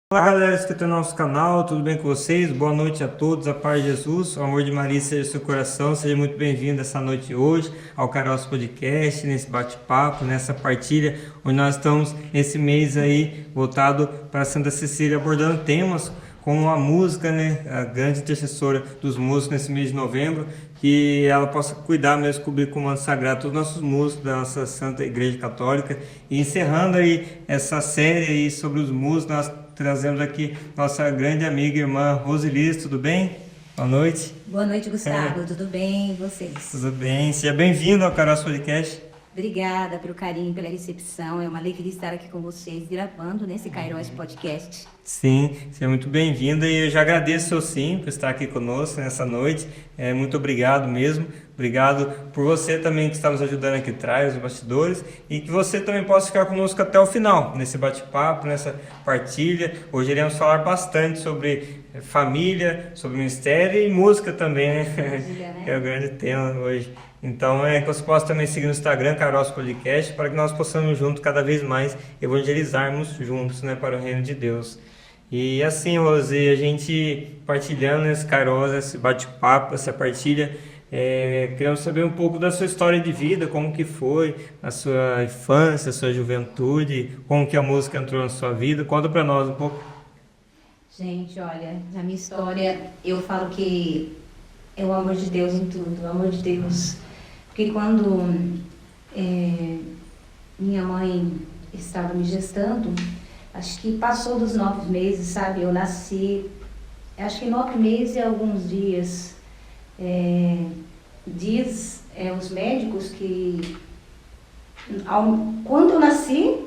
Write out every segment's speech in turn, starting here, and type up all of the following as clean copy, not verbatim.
Olá galera, escutando nosso canal, tudo bem com vocês? Boa noite a todos, a paz de Jesus, o amor de Maria seja seu coração, seja muito bem-vindo essa noite hoje ao Caroço Podcast, nesse bate-papo, nessa partilha, onde nós estamos esse mês aí voltado para Santa Cecília, abordando temas como a música, né, a grande intercessora dos músicos nesse mês de novembro, que ela possa cuidar mesmo, cobrir com o manto sagrado todos os nossos músicos da nossa Santa Igreja Católica. E encerrando aí essa série aí sobre os músicos, nós trazemos aqui nossa grande amiga e irmã Rosilis, tudo bem? Boa noite. Boa noite, Gustavo. Tudo bem? E vocês? Tudo bem, seja bem-vindo ao Caroço Podcast. Obrigada pelo carinho, pela recepção. É uma alegria estar aqui com vocês, gravando nesse Kairos Podcast. Sim, seja muito bem-vinda e eu já agradeço o seu sim por estar aqui conosco nessa noite. Muito obrigado mesmo. Obrigado por você também que está nos ajudando aqui atrás, os bastidores, e que você também possa ficar conosco até o final, nesse bate-papo, nessa partilha. Hoje iremos falar bastante sobre família, sobre ministério e música também, né? Família, né? Que é o grande tema hoje. Então que você possa também seguir no Instagram, Caroço Podcast, para que nós possamos juntos cada vez mais evangelizarmos juntos, né, para o reino de Deus. E assim, Rose, a gente partilhando esse Kairos, esse bate-papo, essa partilha, queremos saber um pouco da sua história de vida, como que foi a sua infância, a sua juventude, como que a música entrou na sua vida. Conta para nós um pouco. Gente, olha, na minha história, eu falo que é o amor de Deus em tudo, o amor de Deus. Porque quando minha mãe estava me gestando, acho que passou dos 9 meses, sabe? Eu nasci, acho que 9 meses e alguns dias. Diz os médicos que quando eu nasci,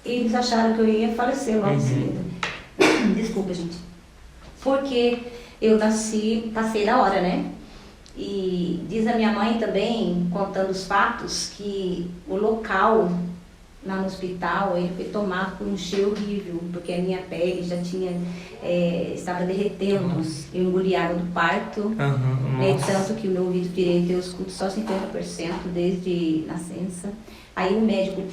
eles acharam que eu ia falecer logo em seguida. Desculpa, gente. Porque eu nasci, passei da hora, né? E diz a minha mãe também, contando os fatos, que o local lá no hospital, ele foi tomado por um cheiro horrível, porque a minha pele já tinha, estava derretendo. Nossa. Eu engoli água do parto, tanto que o meu ouvido direito eu escuto só 50% desde nascença. Aí o médico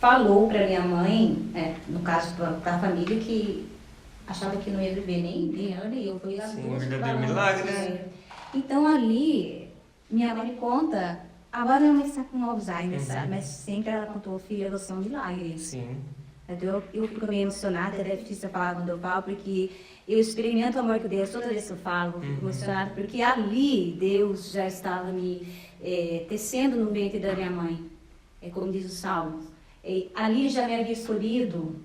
falou para minha mãe, no caso para a família, que achava que não ia viver nem ela nem eu. Foi um verdadeiro milagre, né? Então ali, minha mãe me conta. Agora minha mãe está com Alzheimer, sabe? Mas sempre ela contou, filha, você é um milagre. Sim. Eu fico meio emocionada, é difícil falar quando eu falo, porque eu experimento o amor que Deus, toda vez que eu falo, eu fico emocionada, porque ali Deus já estava me tecendo no ventre da minha mãe, como diz o Salmo. Ali já me havia escolhido.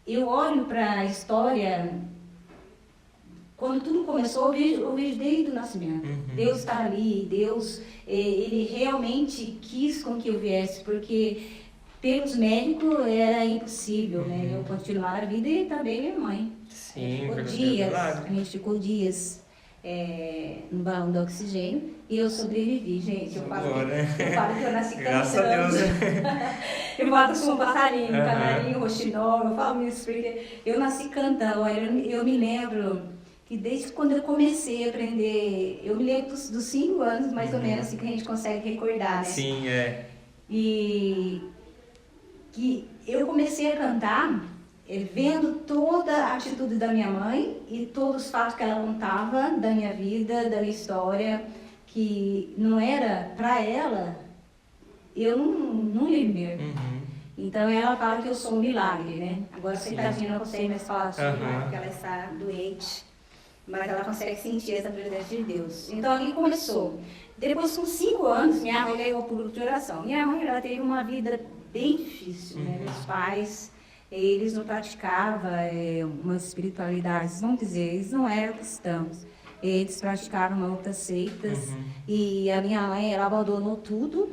Eu olho para a história. Quando tudo começou, eu vejo desde o nascimento. Deus está ali, Deus, ele realmente quis com que eu viesse, porque pelos médicos era impossível, né? Eu continuar a vida e também minha mãe. Sim, a gente ficou dias no balão de oxigênio e eu sobrevivi, gente. Eu falo que eu nasci cantando. Graças a Deus. Eu falo que eu sou um passarinho, um canarinho, roxinol, eu falo isso porque eu nasci cantando. Eu me lembro que desde quando eu comecei a aprender, eu me lembro dos 5 anos, mais ou menos, assim, que a gente consegue recordar, né? Sim, E que eu comecei a cantar vendo toda a atitude da minha mãe e todos os fatos que ela contava da minha vida, da minha história, que não era para ela, eu não ia viver. Então ela fala que eu sou um milagre, né? Agora, coitadinha, não consegue mais falar sobre milagre, porque ela está doente. Mas ela consegue sentir essa presença de Deus. Então ali começou. Depois, com 5 anos, minha mãe ganhou por grupo de oração. Minha mãe, ela teve uma vida bem difícil, né? Meus pais, eles não praticavam uma espiritualidade, vamos dizer, eles não eram cristãos. Eles praticavam outras seitas. E a minha mãe, ela abandonou tudo.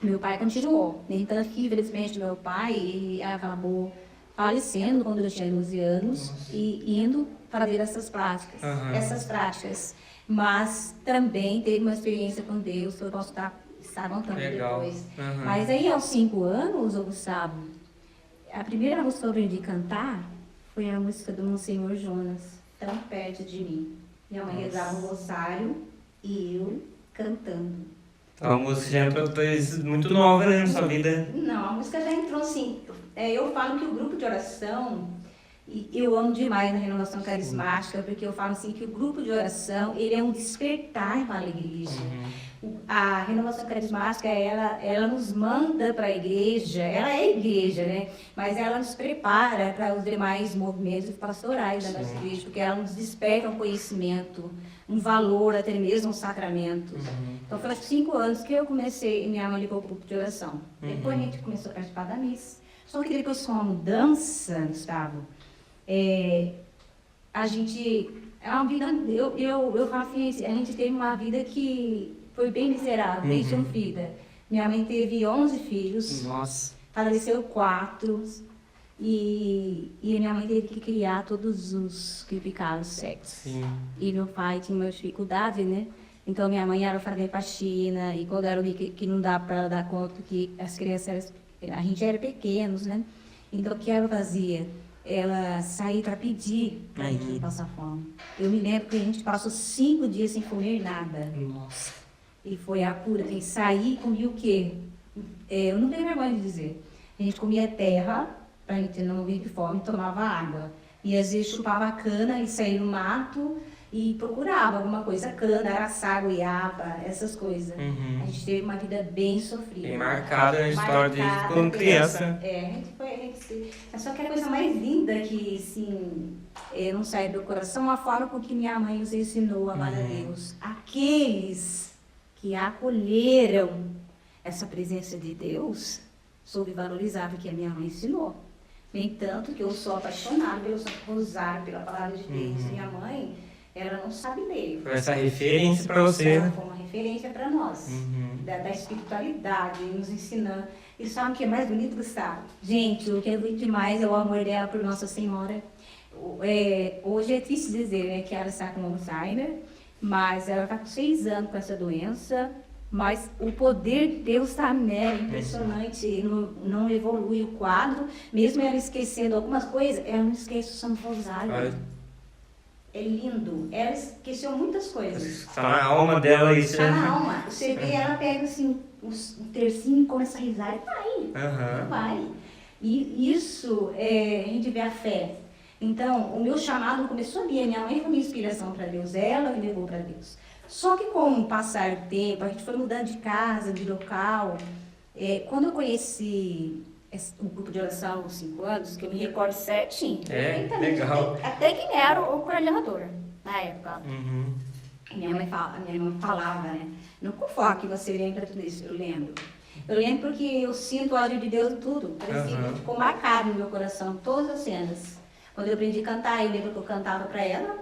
Meu pai continuou. Então, infelizmente, meu pai, ele acabou falecendo quando eu tinha 12 anos. Nossa. E indo para ver essas práticas. Mas também teve uma experiência com Deus, que eu posso estar contando depois. Mas aí, aos 5 anos, Gustavo, a primeira música que eu aprendi a cantar foi a música do Monsenhor Jonas, Tão Perto de Mim. Minha mãe rezava um rosário e eu cantando. Então a música já entrou muito nova, né, na sua vida? Não, a música já entrou assim. Eu falo que o grupo de oração E eu amo demais a renovação carismática, porque eu falo assim que o grupo de oração, ele é um despertar para a igreja. A renovação carismática, ela nos manda para a igreja, ela é igreja, né? Mas ela nos prepara para os demais movimentos pastorais da nossa igreja, porque ela nos desperta um conhecimento, um valor, até mesmo um sacramento. Então, faz 5 anos que eu comecei, minha mãe ligou o grupo de oração. Depois a gente começou a participar da missa. Só que depois com a mudança, Gustavo, a gente, é uma vida, eu falo assim, a gente teve uma vida que foi bem miserável, bem sofrida. Minha mãe teve 11 filhos, Nossa. faleceu 4, e minha mãe teve que criar todos os que ficaram cegos. Sim. E meu pai tinha uma dificuldade, né? Então minha mãe era fazer faxina, e quando era que não dá para ela dar conta que as crianças, a gente era pequenos, né? Então o que ela fazia? Ela saía para pedir para ninguém passar fome. Eu me lembro que a gente passou 5 dias sem comer nada. Nossa. E foi a cura. Tem que sair e comia o quê? Eu não tenho vergonha de dizer. A gente comia terra, para a gente não morrer de fome, tomava água. E às vezes chupava a cana e saía no mato e procurava alguma coisa, cana, araçá, goiaba, essas coisas. A gente teve uma vida bem sofrida. Bem marcada na história de quando criança. Só que a coisa mais linda que, assim, não sai do coração, a forma com que minha mãe nos ensinou a amar a Deus. Aqueles que acolheram essa presença de Deus, soube valorizar, porque a minha mãe ensinou. No entanto, que eu sou apaixonada pelo Santo Rosário, pela palavra de Deus. Minha mãe, ela não sabe ler. Foi essa referência para você. Ela foi uma referência para nós, da espiritualidade, nos ensinando. E sabe o que é mais bonito, Gustavo? Gente, o que é bonito demais é o amor dela por Nossa Senhora. Hoje é triste dizer, né, que ela está com Alzheimer, mas ela está com 6 anos com essa doença. Mas o poder de Deus está nela, impressionante, não evolui o quadro, mesmo ela esquecendo algumas coisas, ela não esquece o Santo Rosário. É lindo, ela esqueceu muitas coisas. Está na alma dela isso. Está na alma, você vê, ela pega assim, um tercinho e começa a risar e vai. E isso, a gente vê a fé. Então, o meu chamado começou ali, a minha mãe foi minha inspiração para Deus, ela me levou para Deus. Só que com o passar do tempo, a gente foi mudando de casa, de local. Quando eu conheci o grupo de oração aos 5 anos, que eu me recordo certinho. Legal. Até quem era o coordenador na época. Minha mãe falava, né? Não conforme que você lembra tudo isso, eu lembro. Eu lembro porque eu sinto a ajuda de Deus em tudo. Parecia que ficou marcado no meu coração, todas as cenas. Quando eu aprendi a cantar, eu lembro que eu cantava para ela.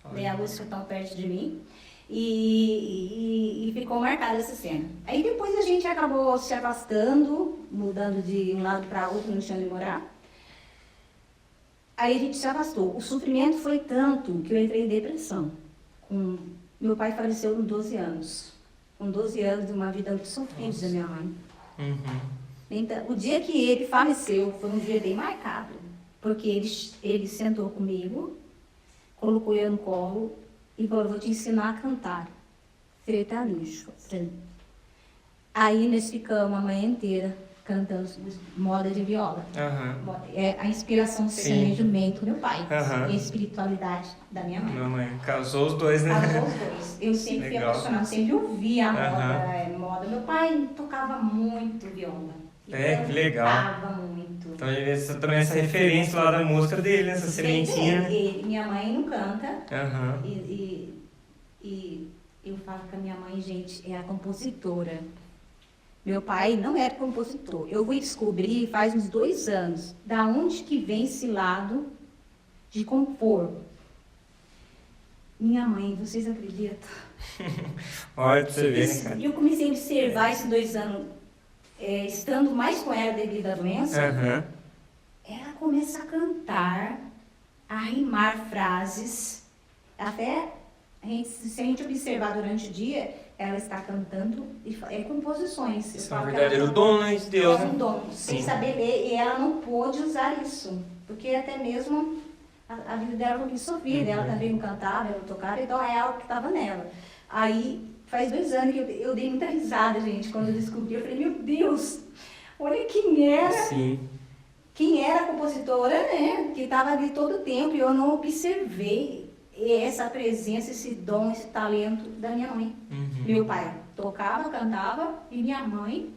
A luz foi tão perto de mim. E ficou marcada essa cena. Aí depois a gente acabou se afastando, mudando de um lado para outro, não tinha onde morar. Aí a gente se afastou. O sofrimento foi tanto que eu entrei em depressão. Meu pai faleceu com 12 anos. Com 12 anos de uma vida muito sofrida da minha mãe. Então, o dia que ele faleceu foi um dia bem marcado. Porque ele sentou comigo, colocou eu no colo e falou, vou te ensinar a cantar sertanejo. Aí nós ficamos a manhã inteira cantando moda de viola. A inspiração sertanejo vem do meu pai. E a espiritualidade da minha mãe. Minha mãe casou os dois, né? Casou os dois. Eu sempre fui apaixonada, sempre ouvia a moda. Meu pai tocava muito viola. Que legal. Tocava muito. Então, também essa referência lá da música dele, essa sementinha. Minha mãe não canta. E eu falo que a minha mãe, gente, é a compositora. Meu pai não era compositor. Eu fui descobrir faz uns 2 anos da onde que vem esse lado de compor. Minha mãe, vocês acreditam? Olha pra você ver, né, cara? Eu comecei a observar esses 2 anos, estando mais com ela devido à doença. Ela começa a cantar, a rimar frases, até se a gente observar durante o dia, ela está cantando composições. Isso é um verdadeiro dom, né, de Deus. É um dom, sem saber ler, e ela não pôde usar isso, porque até mesmo a vida dela foi sofrida, ela também não cantava, ela não tocava, então é algo que estava nela. Aí, faz 2 anos que eu dei muita risada, gente, quando eu descobri, eu falei, meu Deus, olha quem era quem era a compositora, né? Que estava ali todo o tempo e eu não observei essa presença, esse dom, esse talento da minha mãe. Meu pai tocava, cantava e minha mãe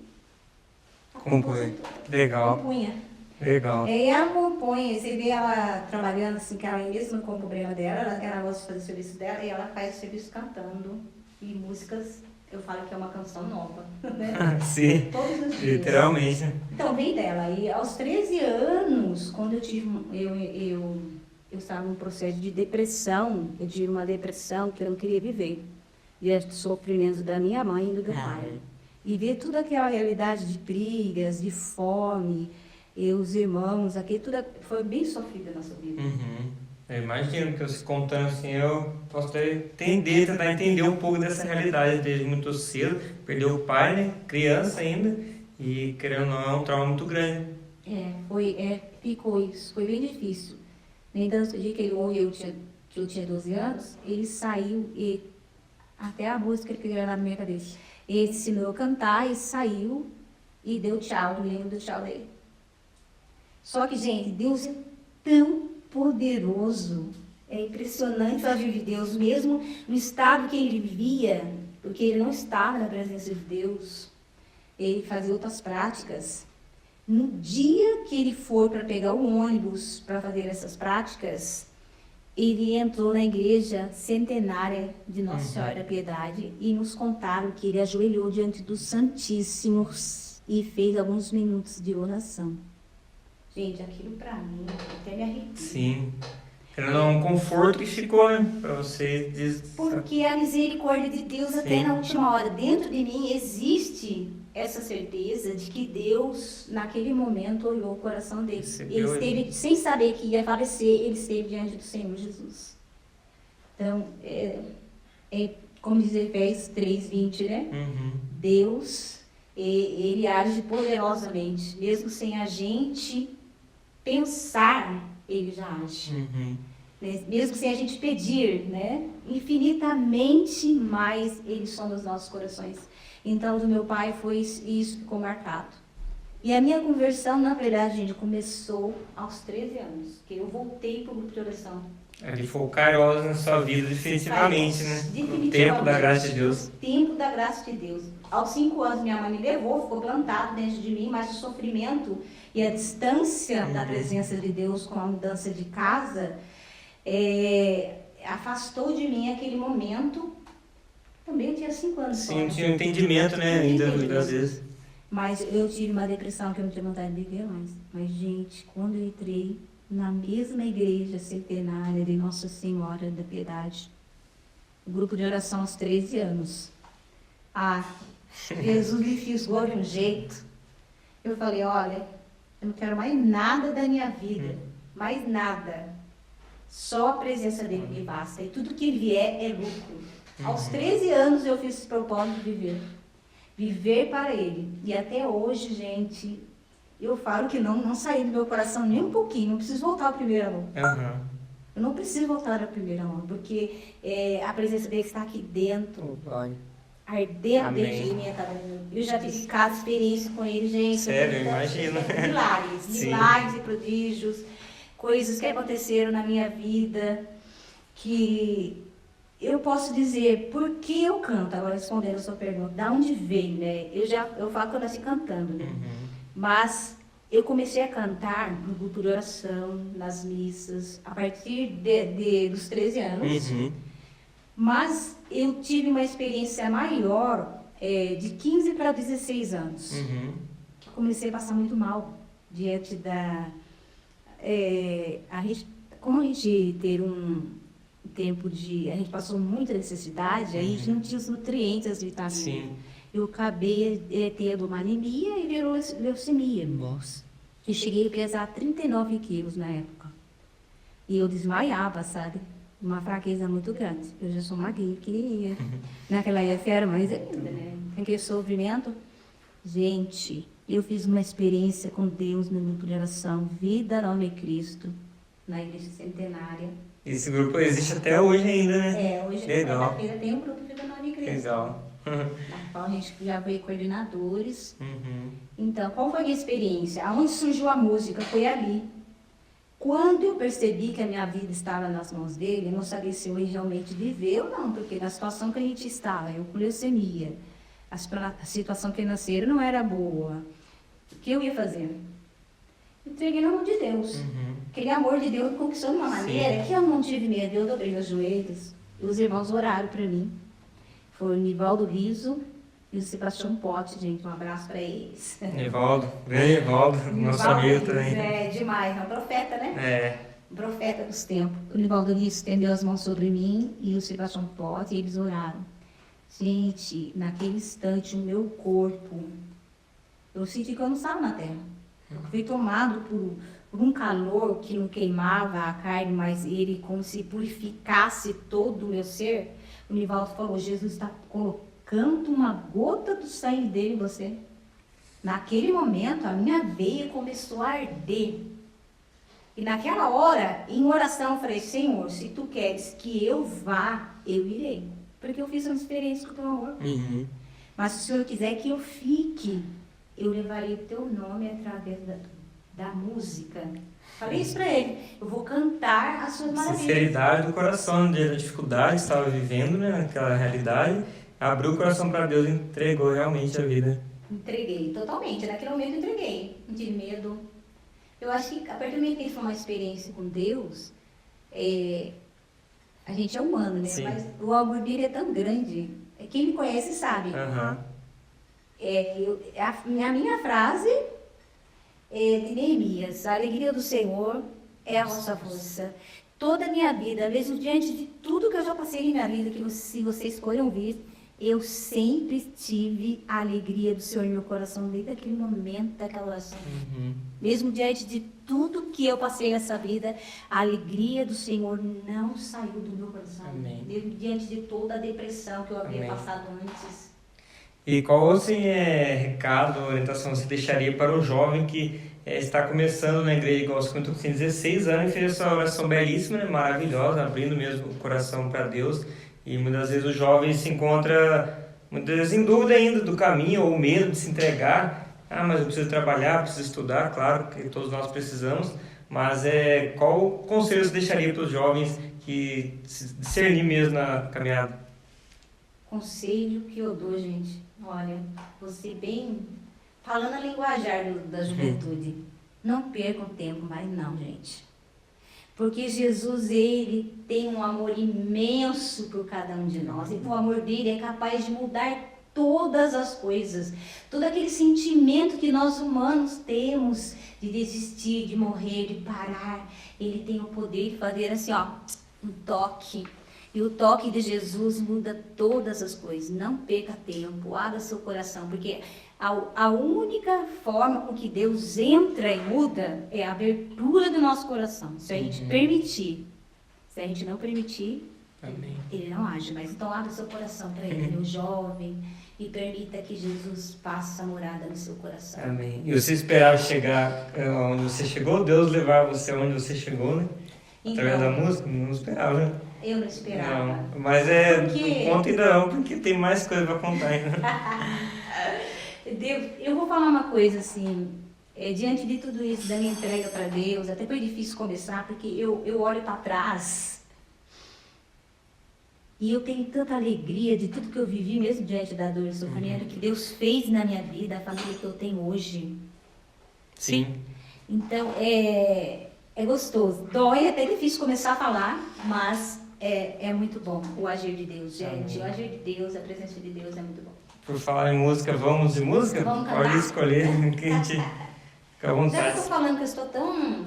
Compõe. Legal. compunha. Legal. Ela compõe, você vê ela trabalhando assim, que ela mesma com o problema dela, ela gosta de fazer o serviço dela e ela faz o serviço cantando. E músicas, eu falo que é uma canção nova, né? Sim, Todos os dias. literalmente. Então, vem dela. E aos 13 anos, quando eu tive, eu estava num processo de depressão, eu tive uma depressão que eu não queria viver. Diante do sofrimento da minha mãe e do meu pai. E ver toda aquela realidade de brigas, de fome, e os irmãos, aqui, tudo foi bem sofrido na nossa vida. Eu imagino que você contando assim, eu posso até tentar entender um pouco dessa realidade desde muito cedo. Perdeu o pai, né? Criança ainda, e querendo ou não, é um trauma muito grande. Ficou isso, foi bem difícil. Nem tanto dia que ele morreu, que eu tinha 12 anos, ele saiu e até a música que ele criou na minha cabeça. Ele ensinou eu a cantar e saiu e deu tchau, eu lembro do tchau dele. Só que, gente, Deus é tão poderoso. É impressionante o agir de Deus, mesmo no estado que ele vivia, porque ele não estava na presença de Deus. Ele fazia outras práticas. No dia que ele foi para pegar o ônibus para fazer essas práticas, ele entrou na igreja centenária de Nossa Senhora da Piedade e nos contaram que ele ajoelhou diante dos Santíssimos e fez alguns minutos de oração. Gente, aquilo para mim até me arrepia. Sim. Querendo ou não, um conforto que ficou, né? Para você. Porque a misericórdia de Deus até na última hora. Dentro de mim existe essa certeza de que Deus, naquele momento, olhou o coração dele. Ele esteve, sem saber que ia falecer, ele esteve diante do Senhor Jesus. Então, como diz Efésios 3:20, né? Deus, ele age poderosamente. Mesmo sem a gente pensar, ele já age. Mesmo sem a gente pedir, né? Infinitamente mais ele sonda os nossos corações. Então, do meu pai foi isso que ficou marcado. E a minha conversão, na verdade, gente, começou aos 13 anos, que eu voltei para o grupo de oração. Ele foi o Kairos na sua vida, definitivamente, né? O tempo da graça de Deus. O tempo da graça de Deus. Aos 5 anos, minha mãe me levou, ficou plantado dentro de mim, mas o sofrimento e a distância da presença de Deus com a mudança de casa afastou de mim aquele momento. Também eu tinha 5 anos. Sim, tinha um entendimento, né? Ainda, às vezes. Mas eu tive uma depressão que eu não tinha vontade de viver mais. Mas, gente, quando eu entrei na mesma igreja centenária de Nossa Senhora da Piedade, o grupo de oração aos 13 anos, Jesus me fisgou de um jeito. Eu falei, olha, eu não quero mais nada da minha vida, mais nada. Só a presença dele me basta. E tudo que vier é lucro. Aos 13 anos eu fiz esse propósito de viver. Viver para ele. E até hoje, gente, eu falo que não saiu do meu coração nem um pouquinho. Não preciso voltar ao primeiro amor. Eu não preciso voltar ao primeiro amor, porque a presença dele está aqui dentro. Ardendo dentro de mim. Eu já tive cada experiência com ele, gente. Sério, eu imagino. Milagres e prodígios. Coisas que aconteceram na minha vida que eu posso dizer por que eu canto. Agora, respondendo a sua pergunta, da onde veio, né? Eu falo que eu nasci cantando, né? Mas eu comecei a cantar no grupo de oração, nas missas, a partir dos 13 anos. Mas eu tive uma experiência maior de 15 para 16 anos. Eu comecei a passar muito mal diante da... como a gente ter um tempo de... A gente passou muita necessidade, aí a gente não tinha os nutrientes, as vitaminas. Eu acabei tendo uma anemia e virou leucemia. Nossa. Eu cheguei a pesar 39 quilos na época. E eu desmaiava, sabe? Uma fraqueza muito grande. Eu já sou magrinha, pequenininha. Naquela época era mais ainda, né? Aquele sofrimento. Gente, eu fiz uma experiência com Deus no grupo de oração Vida, Nome e Cristo, na Igreja Centenária. Esse grupo existe até hoje ainda, né? Hoje, legal. quarta-feira, tem um grupo Vida, Nome e Cristo. Legal. na qual a gente já veio coordenadores. Uhum. Então, qual foi a minha experiência? Aonde surgiu a música? Foi ali. Quando eu percebi que a minha vida estava nas mãos dele, eu não sabia se eu ia realmente viver ou não, porque na situação que a gente estava, eu com leucemia, a situação financeira não era boa. O que eu ia fazer? Entreguei na mão de Deus. Uhum. Aquele amor de Deus me conquistou de uma maneira que eu não tive medo. Eu dobrei meus joelhos e os irmãos oraram para mim. Foi o Nivaldo Riso e o Sebastião Pote, gente. Um abraço para eles. Nivaldo, nosso amigo também. É demais, é um profeta, né? É. Um profeta dos tempos. O Nivaldo Riso estendeu as mãos sobre mim e o Sebastião Pote, e eles oraram. Gente, naquele instante, o meu corpo, eu senti que eu não estava na terra. Eu fui tomado por um calor que não queimava a carne, mas ele como se purificasse todo o meu ser. O Nivaldo falou, Jesus está colocando uma gota do sangue dele em você. Naquele momento, a minha veia começou a arder. E naquela hora, em oração, eu falei, Senhor, se tu queres que eu vá, eu irei. Porque eu fiz uma experiência com o teu amor. Uhum. Mas se o Senhor quiser que eu fique, eu levarei o teu nome através da música. Falei isso para ele. Eu vou cantar as suas maravilhas. Sinceridade do coração, da dificuldade que estava vivendo, né, naquela realidade. Abriu o coração para Deus e entregou realmente a vida. Entreguei, totalmente. Naquele momento entreguei. Não tive medo. Eu acho que a partir do momento que ele foi uma experiência com Deus, a gente é humano, né? Sim. Mas o amor dele é tão grande. Quem me conhece sabe. Uhum. A minha frase é de Neemias, a alegria do Senhor é a nossa força. Toda a minha vida, mesmo diante de tudo que eu já passei em minha vida, que se vocês forem ouvir, eu sempre tive a alegria do Senhor em meu coração, desde aquele momento daquela oração. Uhum. Mesmo diante de tudo que eu passei nessa vida, a alegria do Senhor não saiu do meu coração. Amém. Mesmo diante de toda a depressão que eu havia Amém. passado antes. E qual assim, recado, orientação você deixaria para o jovem que está começando na igreja, igual você contou, tem 16 anos e fez essa oração belíssima, né, maravilhosa, abrindo mesmo o coração para Deus. E muitas vezes o jovem se encontra, muitas vezes, em dúvida ainda do caminho, ou medo de se entregar. Ah, mas eu preciso trabalhar, preciso estudar, claro que todos nós precisamos. Mas qual conselho você deixaria para os jovens que se discernir mesmo na caminhada? Conselho que eu dou, gente, olha, você bem, falando a linguajar da juventude, não percam tempo, mas não, gente. Porque Jesus, ele tem um amor imenso por cada um de nós. E o amor dele é capaz de mudar todas as coisas. Todo aquele sentimento que nós humanos temos de desistir, de morrer, de parar. Ele tem o poder de fazer assim, ó, um toque. E o toque de Jesus muda todas as coisas. Não perca tempo, abra seu coração, porque a única forma com que Deus entra e muda é a abertura do nosso coração. Se a gente permitir. Se a gente não permitir, Amém. Ele não age. Mas então abra seu coração para Ele, meu jovem, e permita que Jesus faça a morada no seu coração. Amém. E você esperava chegar onde você chegou? Deus levar você onde você chegou, né? Através da música? Não esperava, né? Eu não esperava. Não, mas conta ainda não, porque tem mais coisa para contar ainda. Deus, eu vou falar uma coisa assim, diante de tudo isso, da minha entrega para Deus, até foi difícil começar, porque eu olho para trás e eu tenho tanta alegria de tudo que eu vivi, mesmo diante da dor e sofrimento, que Deus fez na minha vida, a família que eu tenho hoje. Sim. Então, é gostoso. Dói, é até difícil começar a falar, mas é muito bom o agir de Deus, gente. O agir de Deus, a presença de Deus é muito bom. Por falar em música, vamos de música? Vamos cantar. Pode escolher, que a gente fica à Já que eu vontade. estou falando que eu estou tão...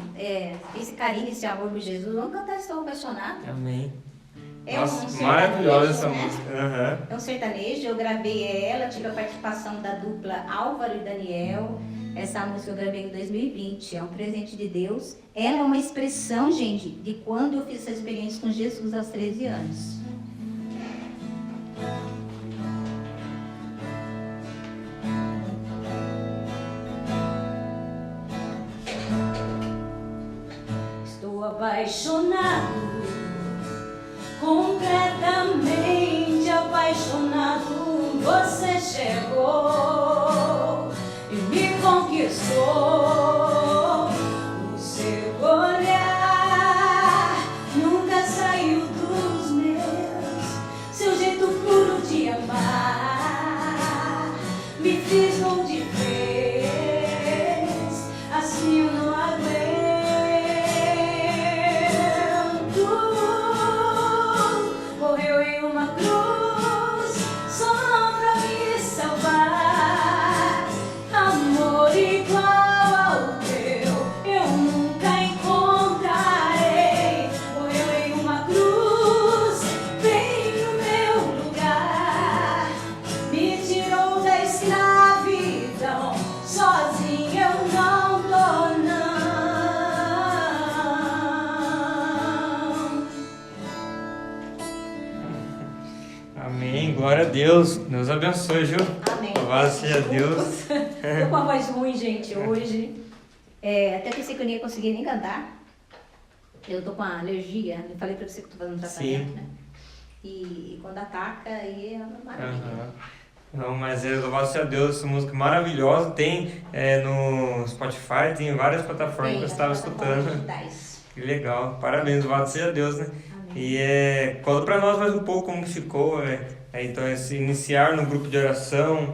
esse carinho, esse amor por Jesus, vamos cantar Estou Apaixonada. Amém. É Nossa, sertanejo, maravilhosa essa né? música. Uhum. É um sertanejo, eu gravei ela, tive a participação da dupla Álvaro e Daniel. Essa música eu gravei em 2020, é um presente de Deus. Ela é uma expressão, gente, de quando eu fiz essa experiência com Jesus aos 13 anos. Estou apaixonado, completamente apaixonado você chegou e me conquistou. O seu olhar nunca saiu dos meus, seu jeito puro de amar me fiz onde fez, assim eu não aguento. Morreu em uma cruz só pra me salvar. Amor igual ao teu eu nunca encontrarei. Morreu em uma cruz bem no meu lugar, me tirou da escravidão. Sozinho eu não tô, não. Amém, glória a Deus. Deus abençoe, Ju. Amém. Louvado seja Deus. Tô com a voz ruim, gente, hoje. Até pensei que eu nem ia conseguir nem cantar. Eu tô com uma alergia. Eu falei pra você que eu tô fazendo tratamento, Sim. né? E quando ataca, aí é uma maravilha. Aham. Não, mas louvado seja Deus, essa música maravilhosa. Tem no Spotify, tem em várias plataformas que eu estava escutando. Digitais. Que legal, parabéns, louvado seja Deus, né? Amém. E conta pra nós mais um pouco como que ficou, então esse iniciar no grupo de oração,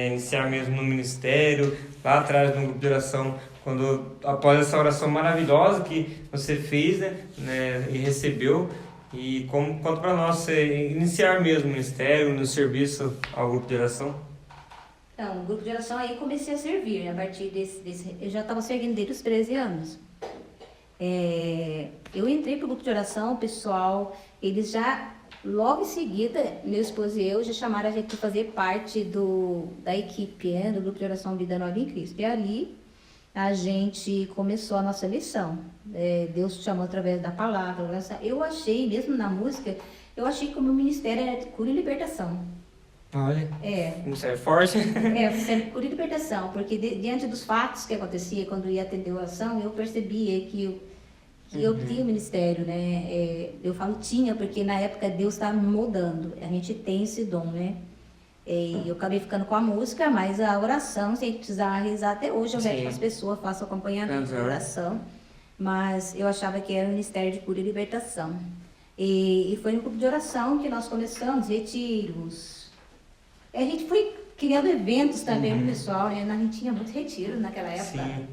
iniciar mesmo no ministério, lá atrás no grupo de oração, quando após essa oração maravilhosa que você fez, né, e recebeu, e conta pra nós iniciar mesmo no ministério, no serviço ao grupo de oração. Então, o grupo de oração aí comecei a servir, né? A partir desse eu já estava servindo desde os 13 anos. Eu entrei pro grupo de oração, o pessoal, eles já, logo em seguida, meu esposo e eu já chamaram a gente para fazer parte da equipe, do grupo de oração Vida Nova em Cristo. E ali a gente começou a nossa lição. Deus chamou através da palavra, oração. Eu achei, mesmo na música, eu achei que o meu ministério era de cura e libertação. Olha, isso é forte. Sempre cura e libertação, porque diante dos fatos que acontecia quando ia atender a oração, eu percebia que eu tinha o ministério, né? Eu falo tinha, porque na época Deus estava me moldando. A gente tem esse dom, né? E eu acabei ficando com a música, mas a oração, sem precisar rezar, até hoje eu vejo com as pessoas, faço acompanhamento de oração, mas eu achava que era o ministério de cura e libertação. E foi no grupo de oração que nós começamos, retiros. A gente foi criando eventos também pro pessoal, né? A gente tinha muito retiro naquela época. Sim.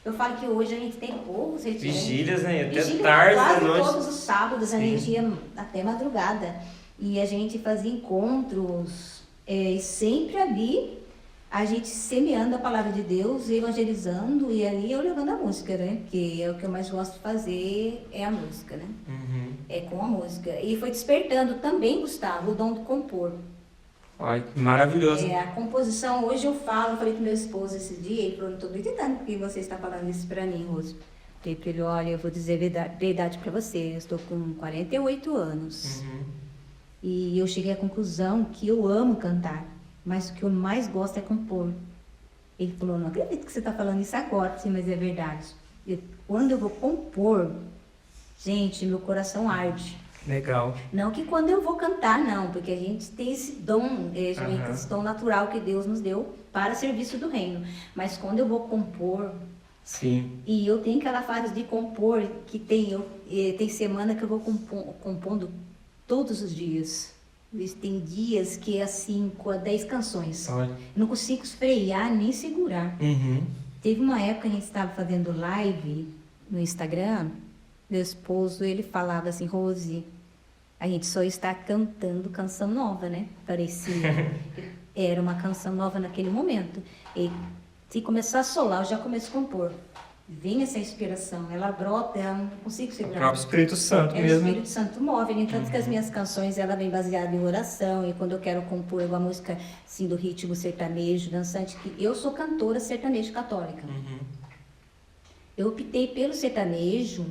Eu falo que hoje a gente tem poucos retiros. Vigílias, né? Até Vigília tarde da quase noite. todos os sábados, a Sim. gente ia até madrugada. E a gente fazia encontros, e sempre ali, a gente semeando a palavra de Deus, evangelizando, e ali eu levando a música, né? Porque é o que eu mais gosto de fazer, é a música, né? É com a música. E foi despertando também, Gustavo, o dom de compor. Olha, que maravilhoso. A composição, hoje eu falei pro meu esposo esse dia, ele falou, não tô acreditando porque você está falando isso pra mim, Rose. Falei pra ele, olha, eu vou dizer a verdade pra você, eu estou com 48 anos. E eu cheguei à conclusão que eu amo cantar, mas o que eu mais gosto é compor. Ele falou, não acredito que você está falando isso agora, sim, mas é verdade. Quando eu vou compor, gente, meu coração arde. Legal. Não que quando eu vou cantar, não, porque a gente tem esse dom, esse dom natural que Deus nos deu para serviço do reino. Mas quando eu vou compor, sim, e eu tenho aquela fase de compor que tem semana que eu vou compondo todos os dias. Tem dias que é 5 a 10 canções. olha. Eu não consigo frear nem segurar. Teve uma época que a gente estava fazendo live no Instagram. Meu esposo, ele falava assim, Rose, a gente só está cantando canção nova, né? Parecia. Era uma canção nova naquele momento. E se começar a solar, eu já começo a compor. Vem essa inspiração, ela brota, eu não consigo O segurar. próprio Espírito Santo O mesmo. Espírito Santo move, né? Tanto que as minhas canções, ela vem baseada em oração, e quando eu quero compor uma música, assim, do ritmo sertanejo, dançante, que eu sou cantora sertanejo católica. Eu optei pelo sertanejo,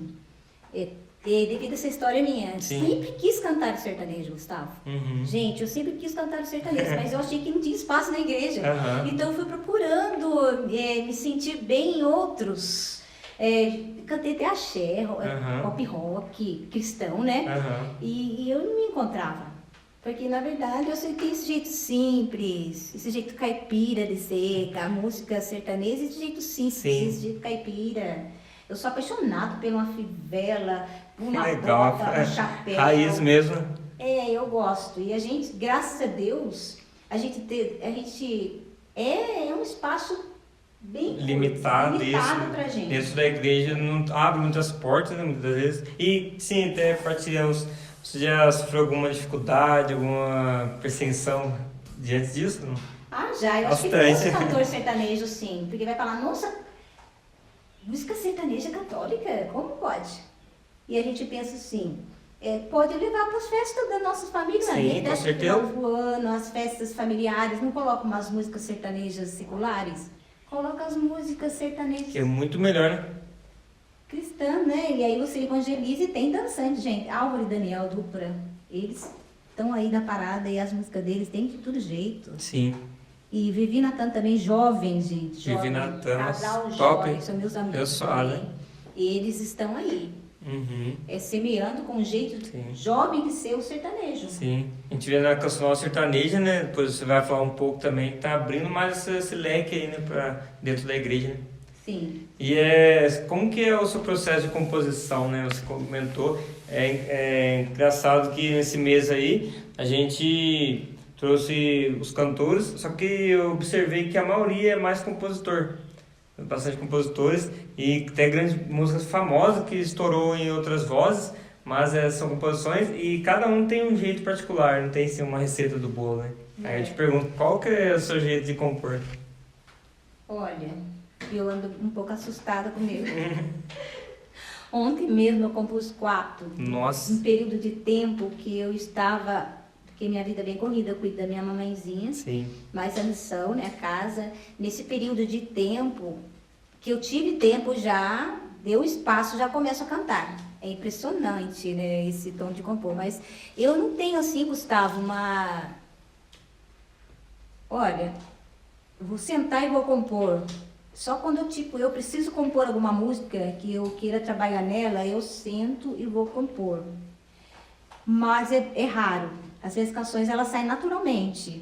devido a essa história minha. Sim. Sempre quis cantar sertanejo, Gustavo. Gente, eu sempre quis cantar sertanejo, mas eu achei que não tinha espaço na igreja. Então eu fui procurando me sentir bem em outros. Cantei até axé, pop rock, cristão, né? E eu não me encontrava. Porque, na verdade, eu sei que tem esse jeito simples, esse jeito caipira de ser, a música sertaneja, esse jeito simples, Sim. esse jeito caipira. Eu sou apaixonada por uma fivela, por Que uma legal. bota, um chapéu. Raiz mesmo. Eu gosto. E a gente, graças a Deus, a gente é um espaço bem Limitado pra gente. Dentro da igreja não abre muitas portas, né, muitas vezes. E sim, até partilhamos. Você já sofreu alguma dificuldade, alguma perseguição diante disso? Não? Já, eu acho que Bastante. todos cantores sertanejos, sim. Porque vai falar, nossa, música sertaneja católica, como pode? E a gente pensa assim, pode levar para as festas das nossas famílias, Sim, né? com certeza. Final do ano, as festas familiares, não coloca umas músicas sertanejas seculares? Coloca as músicas sertanejas Que é muito melhor, né? cristãs, né? E aí você evangeliza e tem dançante, gente. Álvaro e Daniel Dupra, eles estão aí na parada e as músicas deles tem de todo jeito. Sim. E Vivi Natan também, jovem, gente. Vivi Jovem, Natan, casal top. jovem, são meus Eu amigos sou, também. né? Eles estão aí. Uhum. Semeando com um jeito Sim. jovem de ser o sertanejo. Sim. A gente vê na canção nova sertaneja, né? Depois você vai falar um pouco também, que tá abrindo mais esse leque aí, né? Pra dentro da igreja, né? Sim. E como que é o seu processo de composição, né? Você comentou. É engraçado que nesse mês aí a gente trouxe os cantores, só que eu observei que a maioria é mais compositor. Bastante compositores e até grandes músicas famosas que estourou em outras vozes, mas são composições e cada um tem um jeito particular, não tem assim, uma receita do bolo, né? Aí eu te pergunto, qual que é o seu jeito de compor? Olha, eu ando um pouco assustada comigo. Ontem mesmo eu compus 4. Nossa. Um período de tempo que eu estava, porque minha vida é bem corrida, eu cuido da minha mamãezinha, Sim. mais a missão, né, a casa. Nesse período de tempo, que eu tive tempo já, deu espaço, já começo a cantar. É impressionante, né, esse tom de compor. Mas eu não tenho assim, Gustavo, Olha, eu vou sentar e vou compor. Só quando eu preciso compor alguma música que eu queira trabalhar nela, eu sento e vou compor. Mas é raro. Às vezes as canções elas saem naturalmente.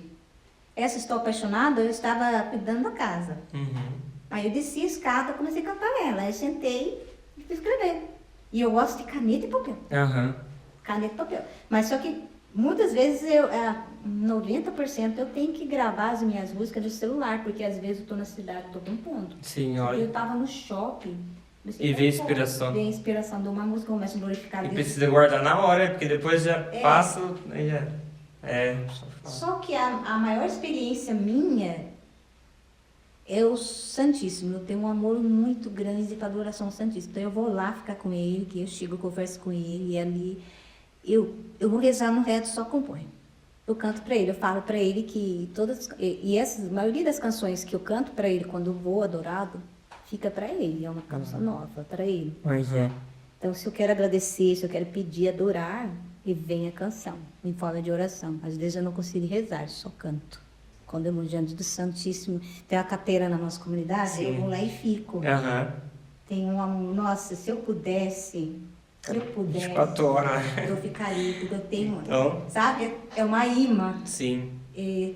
Essa Estou Apaixonada, eu estava cuidando da casa. Uhum. Aí eu desci a escada, comecei a cantar ela. Aí eu sentei e fui escrever. E eu gosto de caneta e papel. Aham. Caneta e papel. Mas só que muitas vezes 90% eu tenho que gravar as minhas músicas no celular, porque às vezes eu estou na cidade, estou compondo. Sim, Eu olha. estava no shopping. E vê inspiração. Vê a inspiração de uma música, começa a glorificar E Deus. precisa guardar na hora, porque depois já passa, aí já... só fala. Só que a maior experiência minha é o Santíssimo. Eu tenho um amor muito grande para a adoração ao Santíssimo. Então eu vou lá ficar com ele, que eu chego, eu converso com ele, e ali eu vou rezar no reto, só componho. Eu canto para ele, eu falo para ele que a maioria das canções que eu canto para ele quando eu vou adorado, fica para ele, é uma canção nova para ele. Pois é. Então, se eu quero agradecer, se eu quero pedir, adorar, e vem a canção, em forma de oração. Às vezes eu não consigo rezar, só canto. Quando eu vou diante do Santíssimo, tem a capeira na nossa comunidade, Sim. eu vou lá e fico. Aham. Tem nossa, se eu pudesse, 24 horas. eu ficaria, porque eu tenho, Então. sabe, é uma imã. Sim.